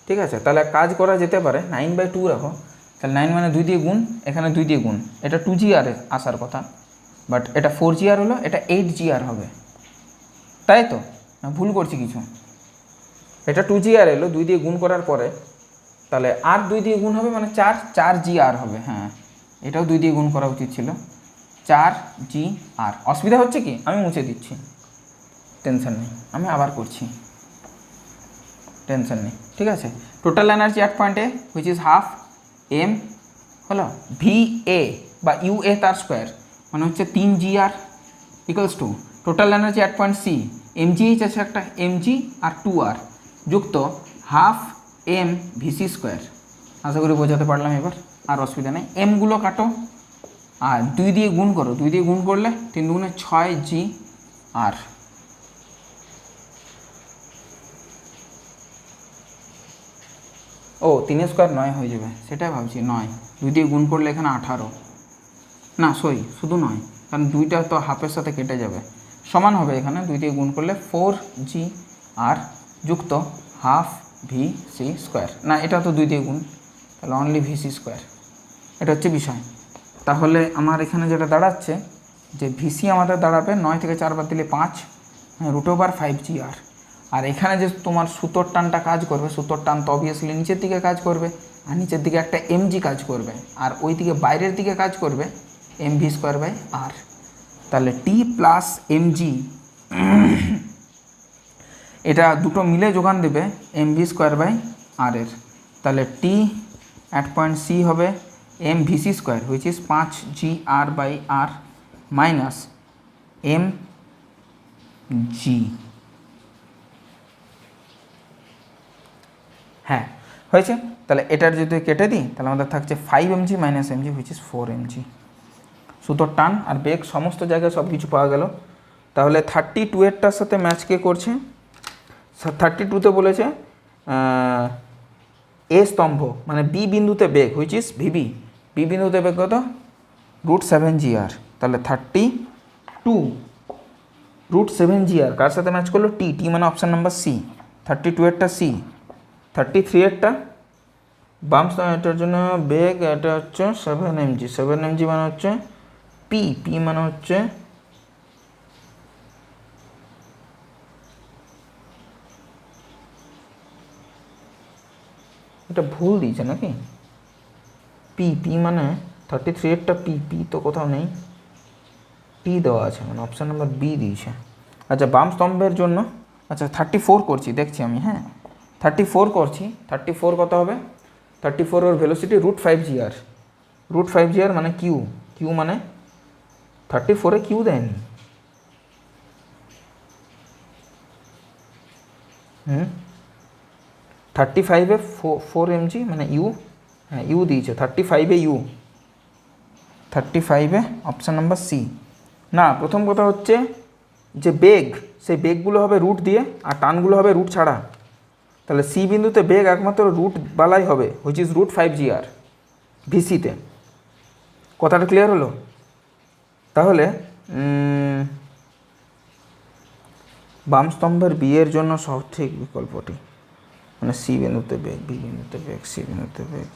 ঠিক আছে। তাহলে কাজ করা যেতে পারে 9/2 রাখো, তাহলে 9 মানে 2 দিয়ে গুণ, এখানে 2 দিয়ে গুণ, এটা 2 জি আর আসার কথা, বাট এটা 4 জি আর হলো, এটা 8 জি আর হবে, তাই তো না ভুল করছি কিছু, এটা 2 জি আর এলো 2 দিয়ে গুণ করার পরে, তাহলে আর 2 দিয়ে গুণ হবে মানে 4 জি আর হবে। হ্যাঁ, এটাও 2 দিয়ে গুণ করা উচিত ছিল, 4 জি আর। অসুবিধা হচ্ছে কি, আমি মুছে দিচ্ছি, টেনশন নেই, আমি আবার করছি, টেনশন নেই, ঠিক আছে। Total energy at point A which is half m হলো ভি এ বা ইউ এ তার স্কোয়ার মানে হচ্ছে 3 g r equals to total energy at point C m g h আছে একটা, এম জি আর 2 আর যুক্ত হাফ এম ভিসি স্কোয়ার। আশা করি বোঝাতে পারলাম এবার, আর অসুবিধা নেই। এমগুলো কাটো আর 2 দিয়ে গুণ করো, 2 দিয়ে গুণ করলে 3 দুগুণে 6 জি আর। ও 3 স্কোয়ার 9 হয়ে যাবে, সেটাই ভাবছি 9, 2 দিয়ে গুণ করলে এখানে 18, না সরি শুধু 9, কারণ 2টা তো হাফের সাথে কেটে যাবে, সমান হবে এখানে 2 দিয়ে গুণ করলে 4g আর যুক্ত হাফ ভি সি স্কোয়ার, না এটা তো 2 দিয়ে গুণ, তাহলে অনলি ভি সি স্কোয়ার, এটা হচ্ছে বিষয়। তাহলে আমার এখানে যেটা দাঁড়াচ্ছে যে ভিসি আমাদের দাঁড়াবে 9 থেকে 4 বাদ দিলে 5 √5g আর এখানে যে তোমার সুতোর টানটা কাজ করবে, সুতোর টান তো অবভিয়াসলি নিচের দিকে কাজ করবে, আর নিচের দিকে একটা এমজি কাজ করবে, আর ওই দিকে বাইরের দিকে কাজ করবে mv²/r। তাহলে টি প্লাস এমজি এটা দুটো মিলে যোগান দেবে mv²/r এর। তাহলে টি অ্যাট পয়েন্ট সি হবে mvc² which is 5gr/r minus mg। হ্যাঁ হয়েছে। তাহলে এটার যদি কেটে দিই তাহলে আমাদের থাকছে 5mg minus mg which is 4mg। সুতোর টান আর বেগ সমস্ত জায়গায় সব কিছু পাওয়া গেল। তাহলে 32-এরটার সাথে ম্যাচ কে করছে? 32তে বলেছে এ স্তম্ভ মানে বি বিন্দুতে বেগ হুইচ ইজ ভিবি, বি বিন্দুতে বেগ কত? √7gr। তাহলে 32 √7gr কার সাথে ম্যাচ করলো? টি, টি মানে অপশান নাম্বার সি। 32-এরটা সি, 33-এরটা বাম এটার জন্য বেগ, এটা হচ্ছে 7mg, 7mg মানে হচ্ছে পি, পি মানে হচ্ছে এটা ভুল দিয়েছে নাকি? পি, পি মানে 33-এরটা পি, পি তো কোথাও নেই, পি দেওয়া আছে মানে অপশান নাম্বার বি দিয়েছে। আচ্ছা বাম স্তম্ভের জন্য আচ্ছা 34 করছি, দেখছি আমি, হ্যাঁ 34 করছি। 34 কত হবে? 34 ওর ভেলোসিটি √5gr, √5gr মানে কিউ, কিউ মানে 34-এ কিউ দেয়নি, 35-এ 4mg মানে ইউ, হ্যাঁ ইউ দিয়েছে, 35-এ ইউ, 35-এ অপশান নাম্বার সি। না প্রথম কথা হচ্ছে যে বেগ, সেই বেগগুলো হবে রুট দিয়ে আর টানগুলো হবে রুট ছাড়া। তাহলে সি বিন্দুতে বেগ একমাত্র রুট বালাই হবে হুইচ ইজ √5gr ভিসিতে। কথাটা ক্লিয়ার হলো? তাহলে বাম স্তম্ভের বি এর জন্য সঠিক বিকল্পটি মানে সি বিন্দুতে বেগ, বি বিন্দুতে বেগ, সি বিন্দুতে বেগ,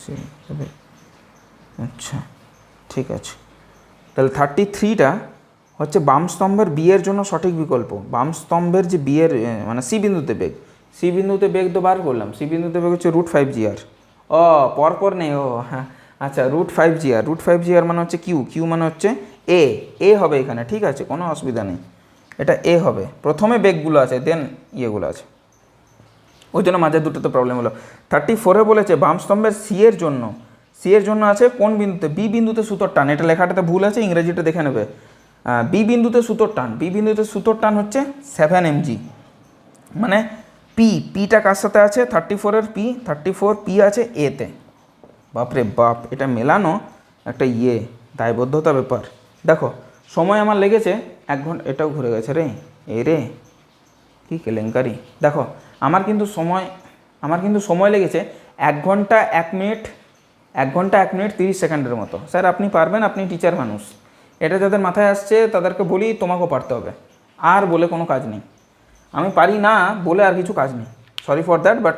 সি বিন্দুতে বেগ। আচ্ছা ঠিক আছে। তাহলে 33টা হচ্ছে বাম স্তম্ভের বি এর জন্য সঠিক বিকল্প। বাম স্তম্ভের যে বি এর মানে সি বিন্দুতে বেগ, সি বিন্দুতে বেগ তো বার করলাম, সি বিন্দুতে বেগ হচ্ছে √5gr। ও পরপর নেই, ও হ্যাঁ আচ্ছা √5gr, √5gr মানে হচ্ছে কিউ, কিউ মানে হচ্ছে এ, এ হবে এখানে, ঠিক আছে কোনো অসুবিধা নেই, এটা এ হবে। প্রথমে বেগগুলো আছে দেন ইয়েগুলো আছে, ওই জন্য মাঝে দুটোতে প্রবলেম হলো। 34-এ বলেছে বাম স্তম্ভের সি এর জন্য, সি এর জন্য আছে কোন বিন্দুতে? বি বিন্দুতে সুতোর টান, এটা লেখাটাতে ভুল আছে, ইংরেজিটা দেখে নেবে। বি বিন্দুতে সুতোর টান, বি বিন্দুতে সুতোর টান হচ্ছে 7mg মানে পি, পিটা কার সাথে আছে? 34-এর পি, 34 পি আছে এতে। বাপরে বাপ, এটা মেলানো একটা দায়বদ্ধতা ব্যাপার। দেখো সময় আমার লেগেছে 1 ঘন্টা, এটাও ঘুরে গেছে রে, এ রে কী কেলেঙ্কারি। দেখো আমার কিন্তু সময় লেগেছে 1 ঘন্টা 1 মিনিট, 1 ঘন্টা 1 মিনিট 30 সেকেন্ডের মতো। স্যার আপনি পারবেন, আপনি টিচার মানুষ, এটা যাদের মাথায় আসছে তাদেরকে বলি তোমাকেও পারতে হবে, আর বলে কোনো কাজ নেই। আমি পারি না বলে আর কিছু কাজ নেই, sorry for that, but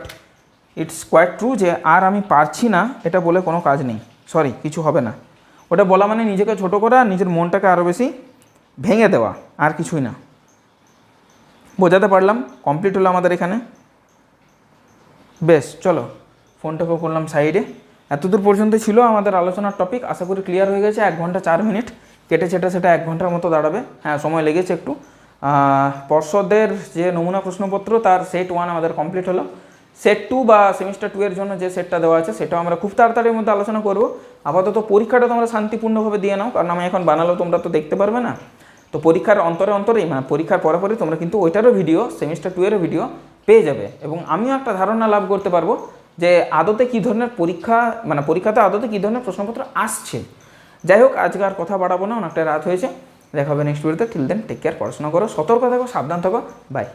it's quite true যে আর আমি পারছি না এটা বলে কোনো কাজ নেই, সরি কিছু হবে না। ওটা বলা মানে নিজেকে ছোটো করা, নিজের মনটাকে আরও বেশি ভেঙে দেওয়া, আর কিছুই না। বোঝাতে পারলাম? কমপ্লিট হলো আমাদের এখানে। বেশ চলো ফোনটাকেও করলাম সাইডে। এতদূর পর্যন্ত ছিল আমাদের আলোচনার টপিক, আশা করি ক্লিয়ার হয়ে গেছে। 1 ঘন্টা 4 মিনিট কেটে সেটা 1 ঘন্টার মতো দাঁড়াবে, হ্যাঁ সময় লেগেছে একটু। পর্ষদের যে নমুনা প্রশ্নপত্র তার সেট 1 আমাদের কমপ্লিট হলো। সেট 2 বা সেমিস্টার 2 এর জন্য যে সেটটা দেওয়া আছে সেটাও আমরা খুব তাড়াতাড়ির মধ্যে আলোচনা করব। আপাতত পরীক্ষাটা তোমরা শান্তিপূর্ণভাবে দিয়ে নাও, কারণ আমি এখন বানালেও তোমরা তো দেখতে পারবে না। তো পরীক্ষার অন্তরেই মানে পরীক্ষার পরে তোমরা কিন্তু ওইটারও ভিডিও, সেমিস্টার 2 এরও ভিডিও পেয়ে যাবে, এবং আমিও একটা ধারণা লাভ করতে পারবো যে আদতে কী ধরনের পরীক্ষাতে আদতে কী ধরনের প্রশ্নপত্র আসছে। যাই হোক আজকে আর কথা বাড়াবো না, অনেকটা রাত হয়েছে। দেখা হবে নেক্সট ভিডিওতে। টিল দেন টেক কেয়ার, পড়াশোনা করো, সতর্ক থাকো, সাবধান থাকো, বাই।